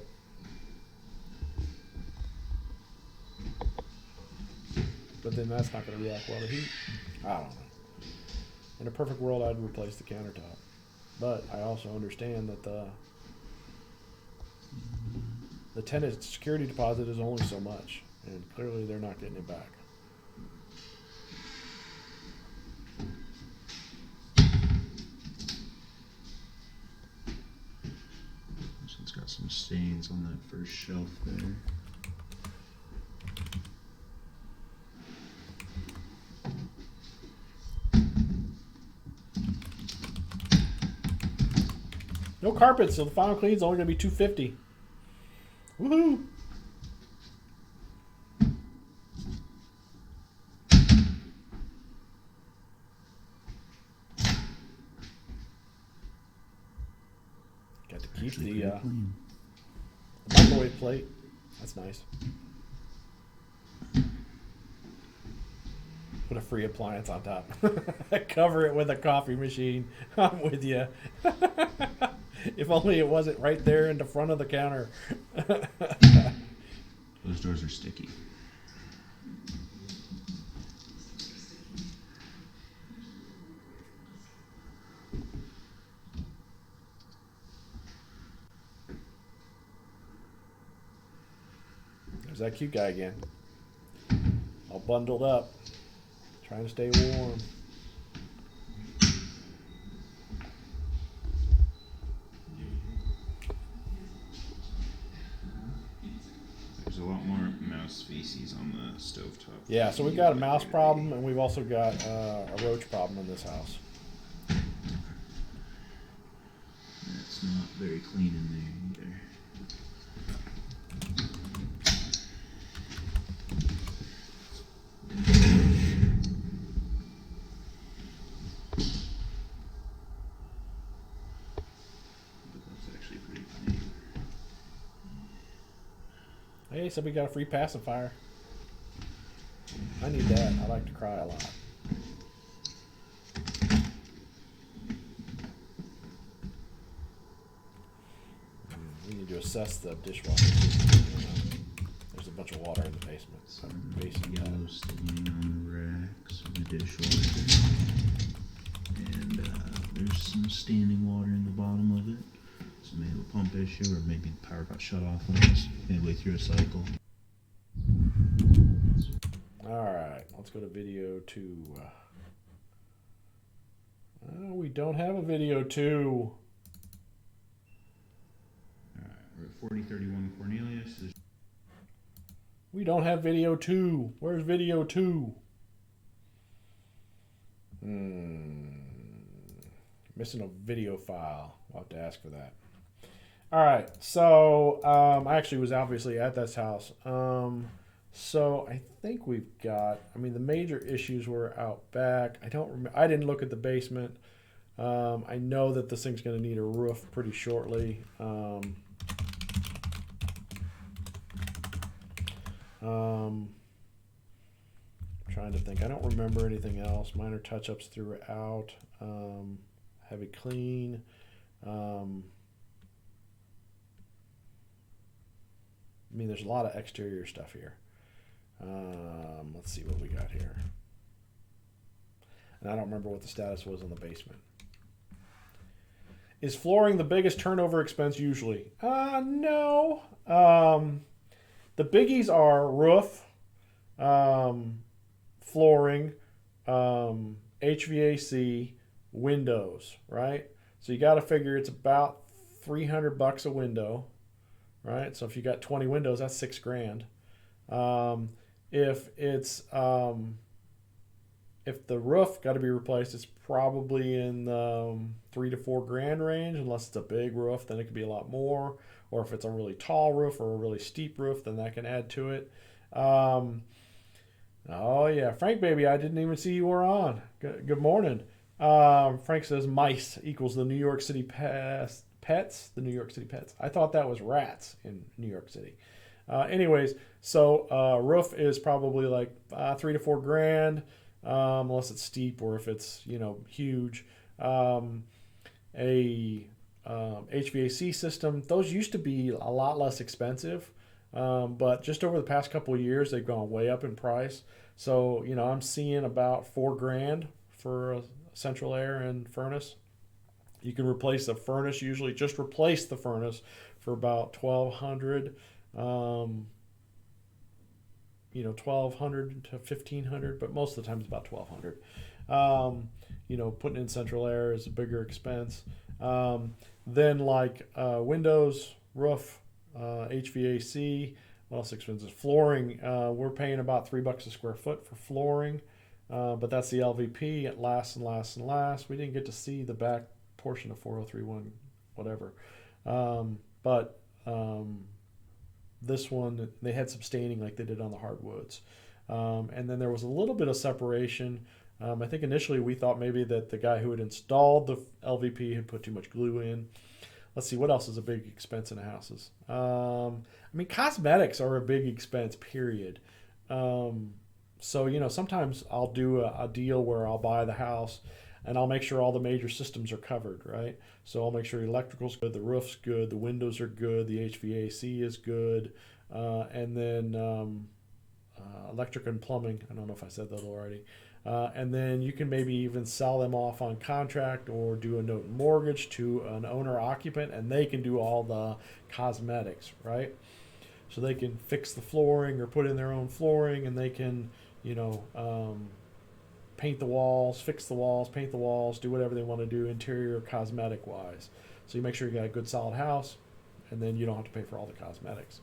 But then that's not going to react well to heat. I don't know. In a perfect world, I'd replace the countertop. But I also understand that the tenant security deposit is only so much, and clearly they're not getting it back. This one's got some stains on that first shelf there. No carpet, so the final clean's only going to be $250. Woohoo! Got to keep the microwave plate. That's nice. Put a free appliance on top. Cover it with a coffee machine. I'm with you. If only it wasn't right there in the front of the counter. Those doors are sticky. There's that cute guy again. All bundled up. Trying to stay warm. There's a lot more mouse feces on the stovetop. Yeah, so we've got a mouse problem, and we've also got a roach problem in this house. It's not very clean in there either. Hey, somebody got a free pacifier. I need that. I like to cry a lot. We need to assess the dishwasher system. There's a bunch of water in the basement. Some yellow staining on the racks in the dishwasher. And there's some standing water in the bottom of it. So maybe a pump issue, or maybe the power got shut off when it was midway through a cycle. Alright, let's go to video 2. We don't have a video 2. Alright, we're at 4031 Cornelius. We don't have video 2. Where's video 2? Missing a video file. I'll have to ask for that. All right. So I actually was obviously at this house. So I think we've got. I mean, the major issues were out back. I don't remember. I didn't look at the basement. I know that this thing's going to need a roof pretty shortly. Trying to think. I don't remember anything else. Minor touch-ups throughout. Heavy clean. I mean, there's a lot of exterior stuff here. Let's see what we got here. And I don't remember what the status was on the basement. Is flooring the biggest turnover expense usually? No. The biggies are roof, flooring, HVAC, windows, right? So you got to figure it's about $300 a window, right? So if you got 20 windows, that's $6,000. If it's if the roof got to be replaced, it's probably in the $3,000 to $4,000 range. Unless it's a big roof, then it could be a lot more. Or if it's a really tall roof or a really steep roof, then that can add to it. Oh yeah, Frank, baby, I didn't even see you were on. Good morning. Frank says mice equals the New York City pets. The New York City pets. I thought that was rats in New York City. Anyways, so roof is probably like $3,000 to $4,000, unless it's steep or if it's huge. HVAC system, those used to be a lot less expensive, but just over the past couple of years they've gone way up in price. So I'm seeing about $4,000 for a central air and furnace. You can replace the furnace, usually just replace the furnace for about $1,200. $1,200 to $1,500, but most of the time it's about $1,200. Putting in central air is a bigger expense. Then windows, roof, HVAC. What else expensive? Flooring. We're paying about $3 a square foot for flooring, but that's the LVP. It lasts and lasts and lasts. We didn't get to see the back portion of 4031, whatever. But this one, they had some staining like they did on the hardwoods. And then there was a little bit of separation. I think initially we thought maybe that the guy who had installed the LVP had put too much glue in. Let's see, what else is a big expense in houses? Cosmetics are a big expense, period. So sometimes I'll do a deal where I'll buy the house and I'll make sure all the major systems are covered, right? So I'll make sure the electrical's good, the roof's good, the windows are good, the HVAC is good, and then electric and plumbing. I don't know if I said that already. And then you can maybe even sell them off on contract or do a note and mortgage to an owner occupant, and they can do all the cosmetics, right? So they can fix the flooring or put in their own flooring, and they can, paint the walls, fix the walls, paint the walls, do whatever they want to do interior cosmetic wise. So you make sure you got a good solid house, and then you don't have to pay for all the cosmetics.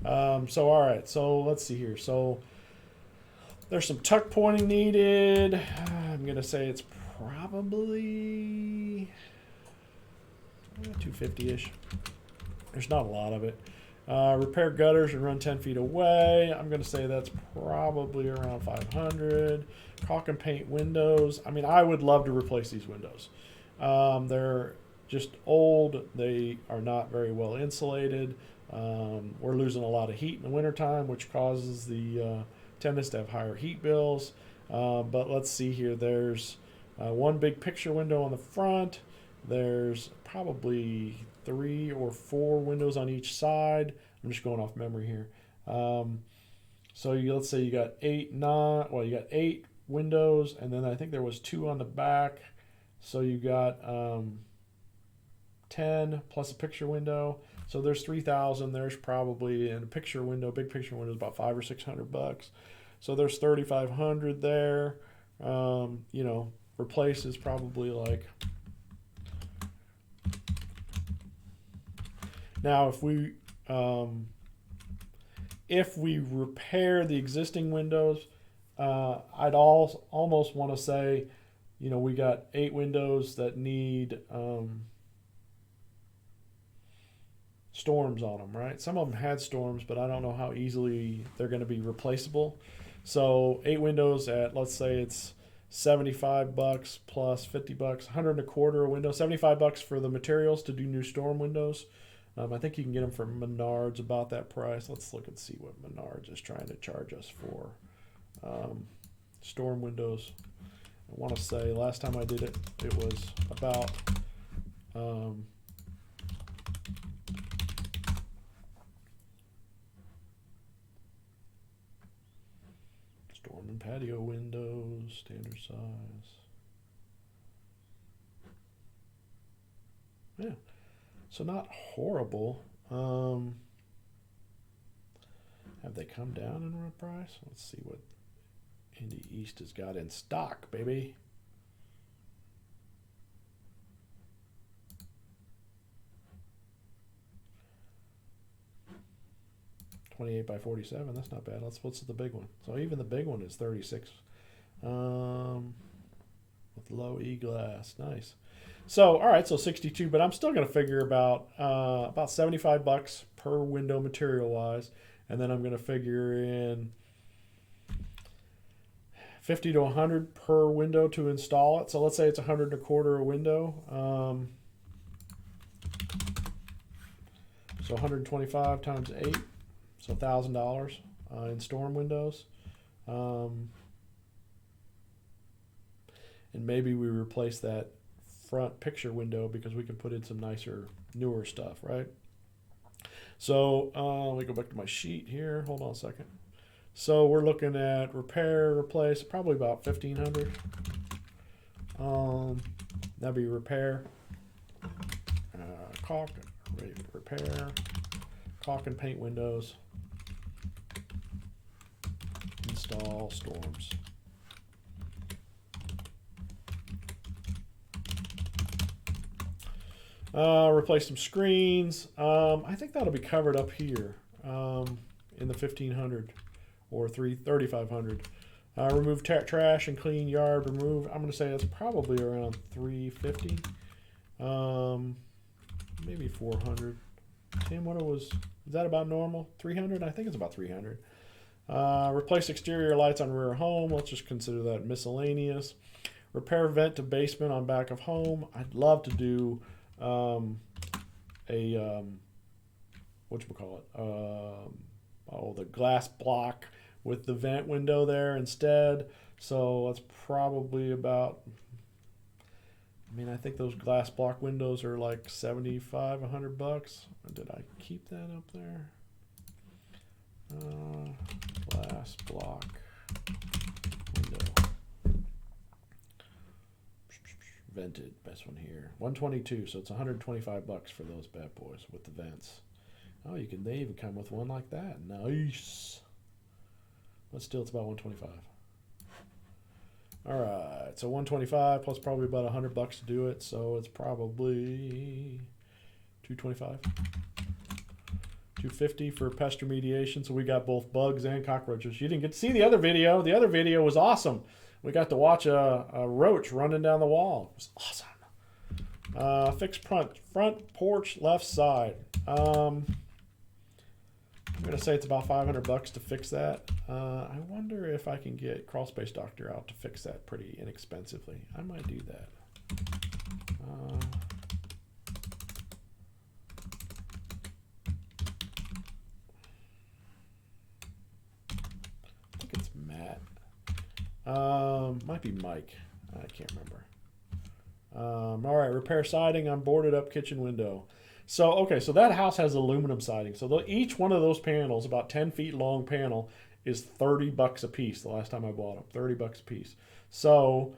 All right, so let's see here. So there's some tuck pointing needed. I'm going to say it's probably 250-ish. There's not a lot of it. Repair gutters and run 10 feet away. I'm going to say that's probably around 500. Caulk and paint windows. I would love to replace these windows. They're just old. They are not very well insulated. We're losing a lot of heat in the wintertime, which causes the tendency to have higher heat bills. But let's see here. There's one big picture window on the front. There's probably 3 or 4 windows on each side. I'm just going off memory here. Let's say you got 8 windows, and then I think there was 2 on the back. So you got 10 plus a picture window. So there's 3,000. There's probably in a picture window, big picture window is about $500 or $600. So there's 3,500 there. Replace is probably like. Now, if we repair the existing windows, I'd almost want to say, we got 8 windows that need storms on them, right? Some of them had storms, but I don't know how easily they're going to be replaceable. So 8 windows at, let's say it's $75 plus $50, 100 and a quarter a window, $75 for the materials to do new storm windows. I think you can get them from Menards about that price. Let's look and see what Menards is trying to charge us for storm windows. I want to say last time I did it, it was about storm and patio windows, standard size. Yeah, so not horrible. Have they come down in rent price? Let's see what Indy East has got in stock, baby. $28 by $47. That's not bad. What's the big one? So even the big one is $36. With low E glass, nice. So all right, so $62, but I'm still going to figure about $75 per window material wise, and then I'm going to figure in $50 to $100 per window to install it. So let's say it's 100 and a quarter a window. So 125 times 8, so $1,000 in storm windows. And maybe we replace that front picture window because we can put in some nicer, newer stuff, right? So let me go back to my sheet here. Hold on a second. So we're looking at repair, replace, probably about $1,500. That'd be repair, caulk, repair, caulk and paint windows, install storms. Replace some screens. I think that'll be covered up here in the 1,500 or 3,500. Remove trash and clean yard. Remove. I'm going to say that's probably around 350. Maybe 400. Tim, is that about normal? 300? I think it's about 300. Replace exterior lights on rear home. Let's just consider that miscellaneous. Repair vent to basement on back of home. I'd love to do the glass block with the vent window there instead. So that's probably about, I think those glass block windows are like $75, $100. Did I keep that up there? Glass block window. Vented, best one here. 122, so it's $125 for those bad boys with the vents. Oh, they even come with one like that. Nice. But still, it's about 125. All right, so 125 plus probably about $100 to do it, so it's probably 225. 250 for pest remediation. So we got both bugs and cockroaches. You didn't get to see the other video. The other video was awesome. We got to watch a roach running down the wall. It was awesome. Fixed front porch left side. I'm going to say it's about $500 to fix that. I wonder if I can get Crawl Space Doctor out to fix that pretty inexpensively. I might do that. I think it's Matt. Might be Mike. I can't remember. All right, repair siding on boarded up kitchen window. So, okay, so that house has aluminum siding. So each one of those panels, about 10 feet long panel, is $30 a piece. The last time I bought them, $30 a piece. So,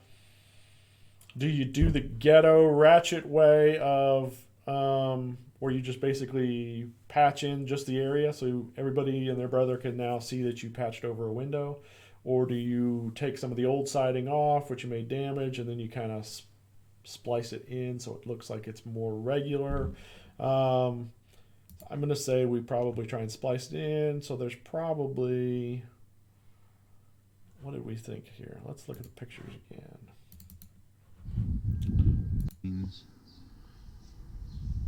do you do the ghetto ratchet way of where you just basically patch in just the area so everybody and their brother can now see that you patched over a window? Or do you take some of the old siding off, which you may damage, and then you kind of splice it in so it looks like it's more regular? I'm going to say we probably try and splice it in. So there's probably, what did we think here? Let's look at the pictures again.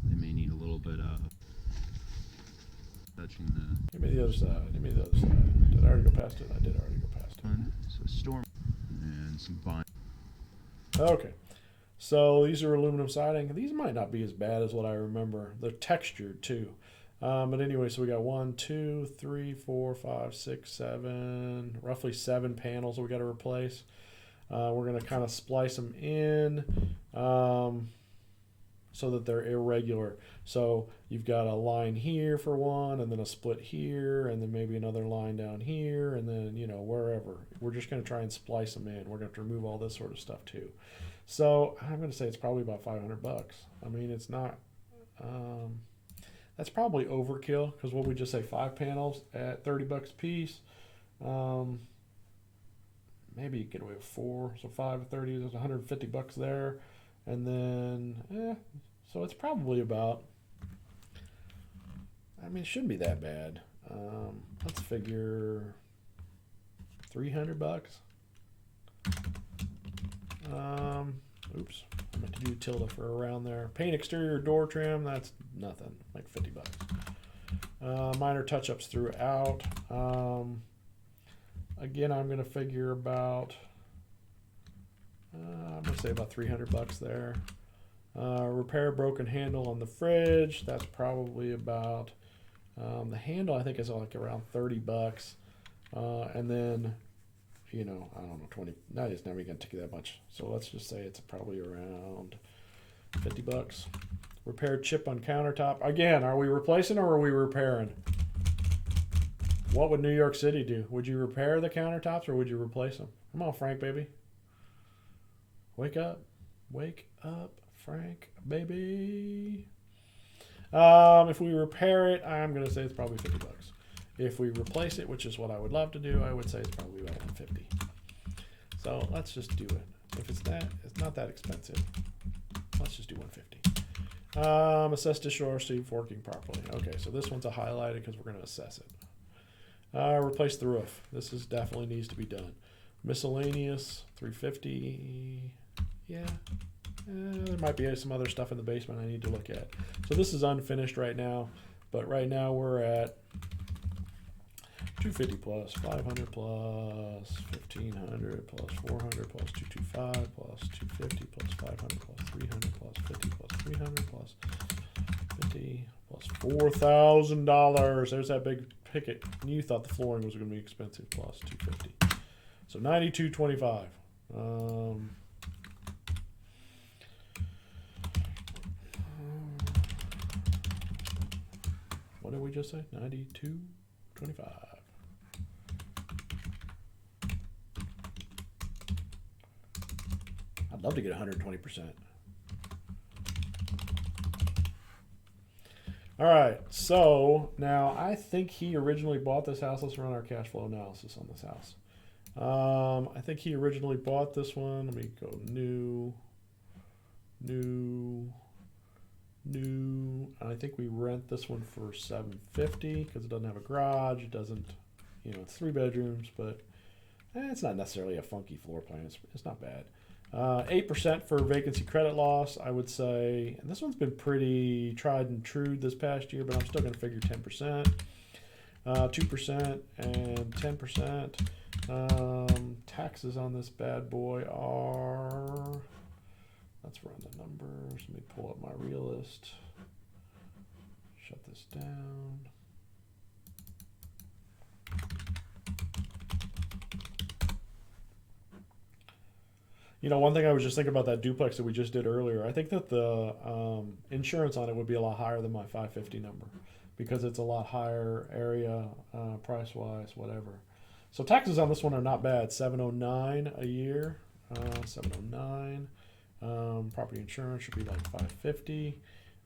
They may need a little bit of touching the Give me the other side. Give me the other side. Did I already go past it? I did already go past it. one. So storm and some vine. Okay. So these are aluminum siding. These might not be as bad as what I remember. They're textured too. But anyway, so we got 1, 2, 3, 4, 5, 6, 7, roughly 7 panels we got to replace. We're going to kind of splice them in so that they're irregular. So you've got a line here for one, and then a split here, and then maybe another line down here, and then, you know, wherever. We're just going to try and splice them in. We're going to have to remove all this sort of stuff too. So I'm going to say it's probably about $500. I mean, it's not. That's probably overkill, because what we just say, 5 panels at $30 a piece. Maybe you get away with 4, so 5 at 30, there's $150 there, and then so it's probably about. I mean, it shouldn't be that bad. Let's figure $300. Oops, I meant to do tilde for around there. Paint exterior door trim, that's nothing, like $50. Minor touch-ups throughout. Again, I'm going to figure about, I'm going to say about $300 there. Repair broken handle on the fridge, that's probably about, the handle I think is like around $30. And then, you know, I don't know, 20, no, it's never going to take you that much. So let's just say it's probably around $50. Repair chip on countertop. Again, are we replacing or are we repairing? What would New York City do? Would you repair the countertops or would you replace them? Come on, Frank, baby. Wake up. Wake up, Frank, baby. If we repair it, I'm going to say it's probably $50. If we replace it, which is what I would love to do, I would say it's probably about $150. So let's just do it. If it's not that expensive. Let's just do $150. Assess dishwasher working properly. Okay, so this one's a highlighted because we're going to assess it. Replace the roof. This is definitely needs to be done. Miscellaneous, $350. Yeah. There might be some other stuff in the basement I need to look at. So this is unfinished right now, but right now we're at $250 plus, $500 plus, $1,500 plus, $400 plus, $225 plus, $250 plus, $500 plus, $300 plus, $50 plus, $300 plus, $50 plus, $4,000. There's that big picket. You thought the flooring was going to be expensive, plus $250. So $92.25. What did we just say? $92.25. I'd love to get 120%. All right, so now I think he originally bought this house. Let's run our cash flow analysis on this house. I think he originally bought this one. Let me go new. I think we rent this one for $750 because it doesn't have a garage. It doesn't, you know, it's 3 bedrooms, but it's not necessarily a funky floor plan. It's not bad. 8% for vacancy credit loss, I would say. And this one's been pretty tried and true this past year, but I'm still going to figure 10%. 2% and 10%. Taxes on this bad boy are, let's run the numbers. Let me pull up my realist. Shut this down. You know, one thing I was just thinking about that duplex that we just did earlier. I think that the insurance on it would be a lot higher than my 550 number because it's a lot higher area, price-wise, whatever. So taxes on this one are not bad. $709 a year. $709. Property insurance should be like $550.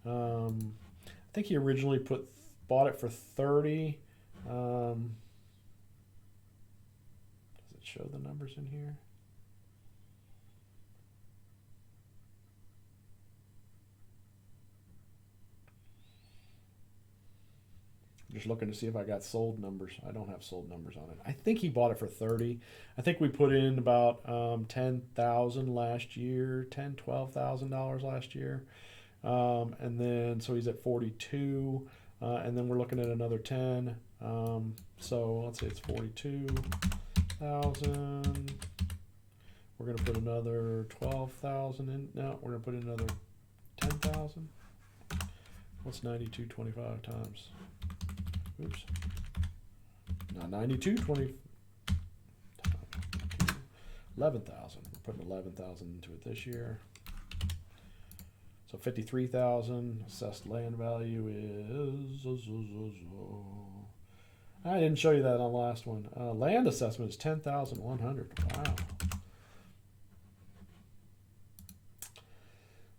I think he originally bought it for $30. Does it show the numbers in here? Just looking to see if I got sold numbers. I don't have sold numbers on it. I think he bought it for $30. I think we put in about $10,000 last year, $12,000 last year, and then so he's at $42. and then we're looking at another 10. So let's say it's 42,000. We're going to put another 12,000 in. No, we're going to put in another 10,000. What's 92.25 times? Oops. Not 92.20. 11,000. We're putting 11,000 into it this year. So 53,000. Assessed land value is. I didn't show you that on the last one. Land assessment is 10,100. Wow.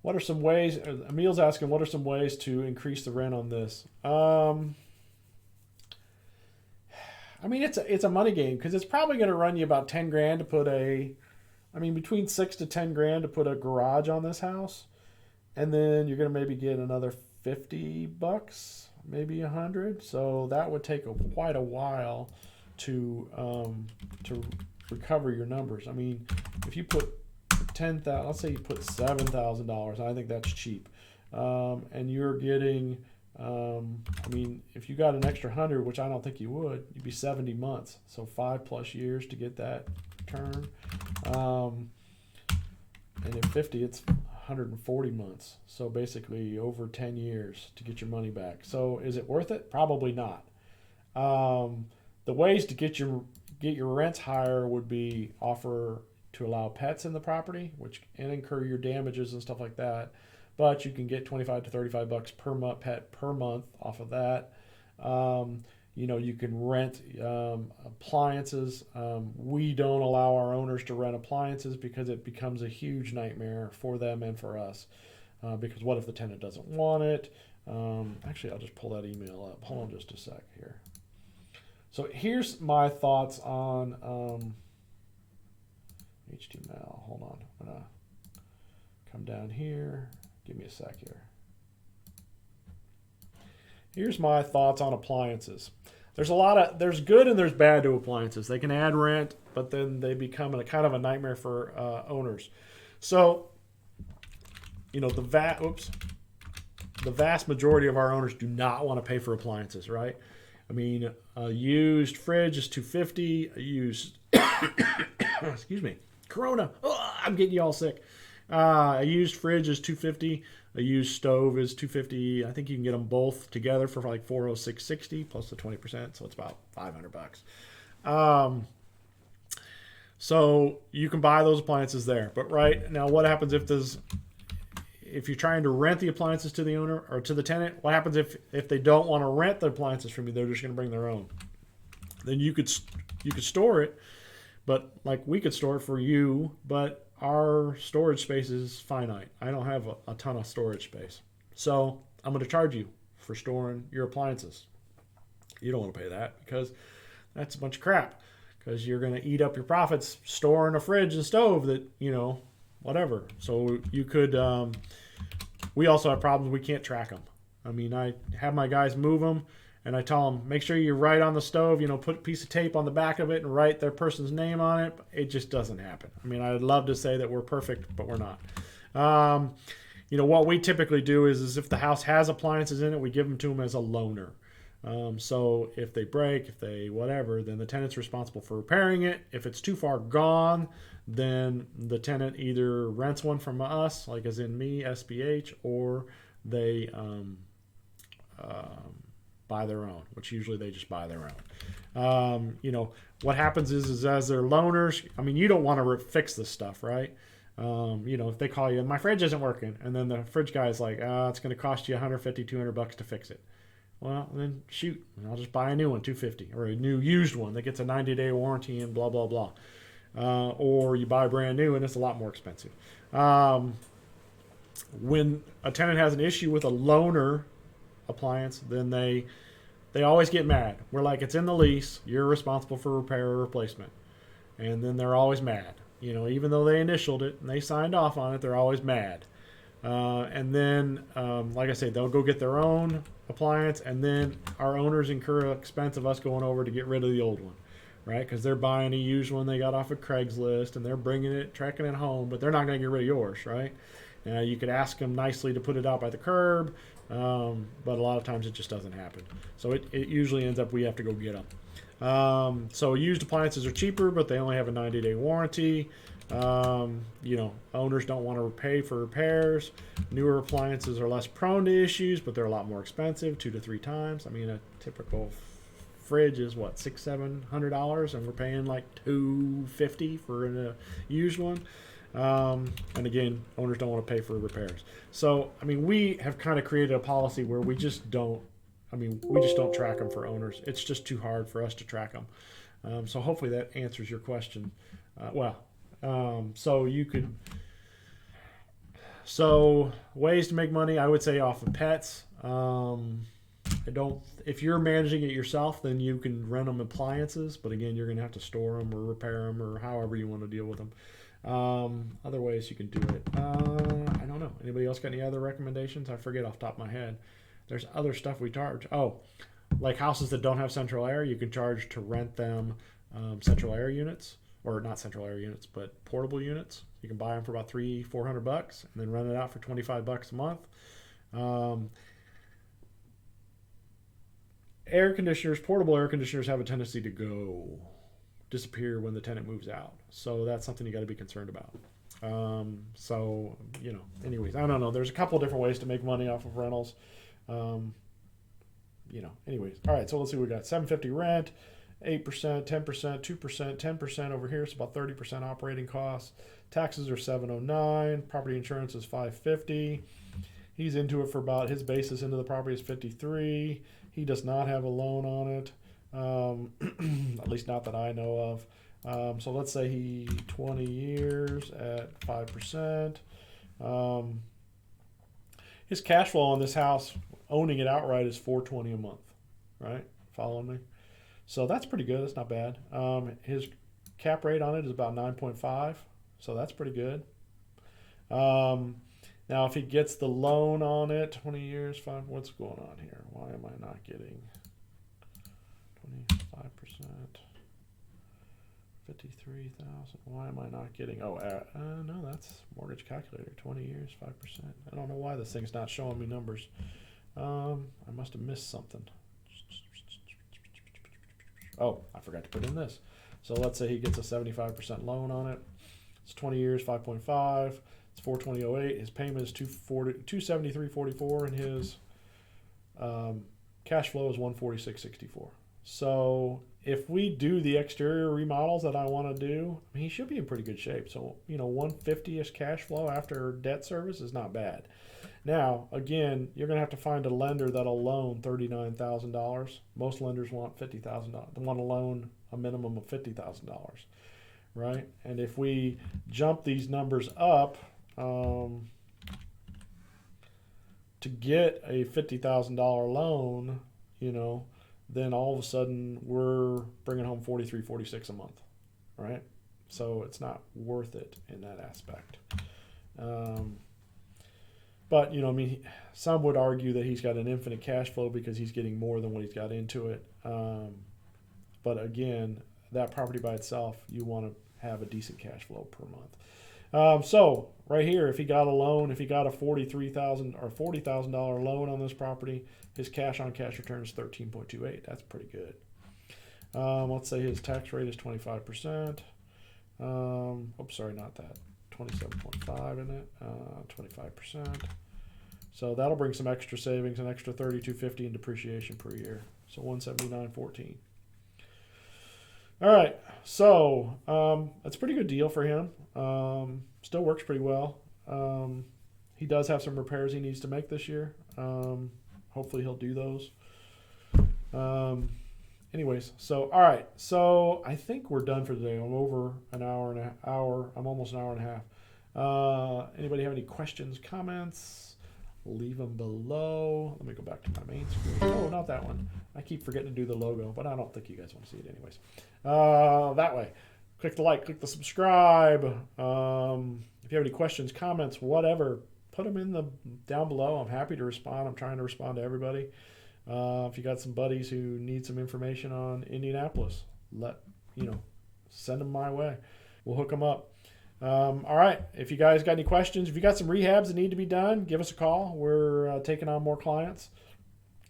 What are some ways? Emil's asking, what are some ways to increase the rent on this? I mean, it's a money game because it's probably going to run you about 10 grand to put between 6 to 10 grand to put a garage on this house, and then you're going to maybe get another $50, maybe 100. So that would take quite a while to recover your numbers. I mean, if you put 10,000, let's say you put $7,000, I think that's cheap, and you're getting. If you got an extra 100, which I don't think you would, you'd be 70 months. So 5+ years to get that turn. And at 50, it's 140 months. So basically over 10 years to get your money back. So is it worth it? Probably not. The ways to get your rents higher would be offer to allow pets in the property, and incur your damages and stuff like that. But you can get $25 to $35 per pet per month off of that. You can rent appliances. We don't allow our owners to rent appliances because it becomes a huge nightmare for them and for us. Because what if the tenant doesn't want it? Actually, I'll just pull that email up. Hold on just a sec here. So here's my thoughts on HTML. Hold on. I'm going to come down here. Give me a sec here. Here's my thoughts on appliances. There's good and there's bad to appliances. They can add rent, but then they become a kind of a nightmare for owners. So, the vast majority of our owners do not want to pay for appliances, right? I mean, a used fridge is $250. A used, excuse me, Corona. Oh, I'm getting you all sick. A used fridge is $250. A used stove is $250. I think you can get them both together for like $406.60 plus the 20%, so it's about $500. So you can buy those appliances there. But right now, what happens if you're trying to rent the appliances to the owner or to the tenant? What happens if they don't want to rent the appliances from you? They're just going to bring their own. Then you could store it, but like we could store it for you, but our storage space is finite. I don't have a ton of storage space. So I'm going to charge you for storing your appliances. You don't want to pay that because that's a bunch of crap, because you're going to eat up your profits storing a fridge and stove that, whatever. So you could, we also have problems. We can't track them. I mean, I have my guys move them, and I tell them, make sure you write on the stove, put a piece of tape on the back of it and write their person's name on it. It just doesn't happen. I mean, I'd love to say that we're perfect, but we're not. What we typically do is if the house has appliances in it, we give them to them as a loaner. So if they break, if they whatever, then the tenant's responsible for repairing it. If it's too far gone, then the tenant either rents one from us, like as in me, SBH, or they buy their own, which usually they just buy their own. What happens is as their loaners, I mean, you don't want to fix this stuff, right? If they call you and my fridge isn't working, and then the fridge guy's like, it's going to cost you $150, $200 to fix it. Well, then shoot, I'll just buy a new one, $250, or a new used one that gets a 90-day warranty and blah, blah, blah. Or you buy brand new and it's a lot more expensive. When a tenant has an issue with a loaner appliance, then they always get mad. We're like, it's in the lease, you're responsible for repair or replacement. And then they're always mad. Even though they initialed it and they signed off on it, they're always mad. And then, like I say, they'll go get their own appliance, and then our owners incur the expense of us going over to get rid of the old one, right? Because they're buying a used one they got off of Craigslist, and they're tracking it home, but they're not going to get rid of yours, right? You could ask them nicely to put it out by the curb, But a lot of times it just doesn't happen. So it usually ends up we have to go get them. So used appliances are cheaper, but they only have a 90-day warranty. Owners don't want to pay for repairs. Newer appliances are less prone to issues, but they're a lot more expensive, 2 to 3 times. I mean, a typical fridge is what, $600-700, and we're paying like $250 for a used one. And again, owners don't want to pay for repairs. So, I mean, we have kind of created a policy where we just don't track them for owners. It's just too hard for us to track them. So hopefully that answers your question. So ways to make money, I would say off of pets. If you're managing it yourself, then you can rent them appliances, but again, you're going to have to store them or repair them or however you want to deal with them. Other ways you can do it. I don't know. Anybody else got any other recommendations? I forget off the top of my head. There's other stuff we charge. Oh, like houses that don't have central air, you can charge to rent them central air units, or not central air units, but portable units. You can buy them for about $300-400 and then rent it out for $25 a month. Portable air conditioners have a tendency to disappear when the tenant moves out. So that's something you got to be concerned about. Anyways, I don't know. There's a couple of different ways to make money off of rentals. Anyways. All right, so let's see what we got. $750 rent, 8%, 10%, 2%, 10% over here. It's about 30% operating costs. Taxes are $709. Property insurance is $550. He's into it for about, his basis into the property is $53. He does not have a loan on it. At least not that I know of. So let's say he 20 years at 5%. His cash flow on this house, owning it outright, is $420 a month. Right? Following me? So that's pretty good. That's not bad. His cap rate on it is about 9.5. So that's pretty good. Now, if he gets the loan on it, 20 years, 5, what's going on here? Why am I not getting 25%, 53,000? Why am I not getting? No, that's mortgage calculator. 20 years, 5%. I don't know why this thing's not showing me numbers. I must have missed something. Oh, I forgot to put in this. So let's say he gets a 75% loan on it. It's 20 years, 5.5. It's 420.08. His payment is 273.44, and his cash flow is 146.64. So if we do the exterior remodels that I want to do, I mean, he should be in pretty good shape. So 150-ish cash flow after debt service is not bad. Now, again, you're going to have to find a lender that'll loan $39,000. Most lenders want $50,000. They want to loan a minimum of $50,000, right? And if we jump these numbers up to get a $50,000 loan, then all of a sudden we're bringing home $43-46 a month, right? So it's not worth it in that aspect. But, some would argue that he's got an infinite cash flow because he's getting more than what he's got into it. But again, that property by itself, you want to have a decent cash flow per month. So right here, if he got a loan, if he got a $43,000 or $40,000 loan on this property, his cash on cash return is 13.28. That's pretty good. Let's say his tax rate is 25%. Oops, sorry, not that. 27.5 in it, 25%. So that'll bring some extra savings, an extra $32.50 in depreciation per year. So $179.14. All right, so that's a pretty good deal for him. Still works pretty well. He does have some repairs he needs to make this year. Hopefully he'll do those. Anyways, so all right, so I think we're done for today. I'm over an hour and a hour. I'm almost an hour and a half. Anybody have any questions, comments? Leave them below. Let me go back to my main screen. Oh, not that one. I keep forgetting to do the logo, but I don't think you guys want to see it anyways. That way. Click the like, click the subscribe. If you have any questions, comments, whatever, put them down below. I'm happy to respond. I'm trying to respond to everybody. If you got some buddies who need some information on Indianapolis, send them my way. We'll hook them up. All right. If you guys got any questions, if you got some rehabs that need to be done, give us a call. We're taking on more clients.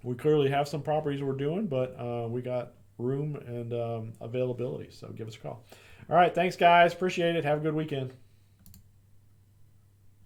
We clearly have some properties we're doing, but we got room and availability. So give us a call. All right. Thanks, guys. Appreciate it. Have a good weekend.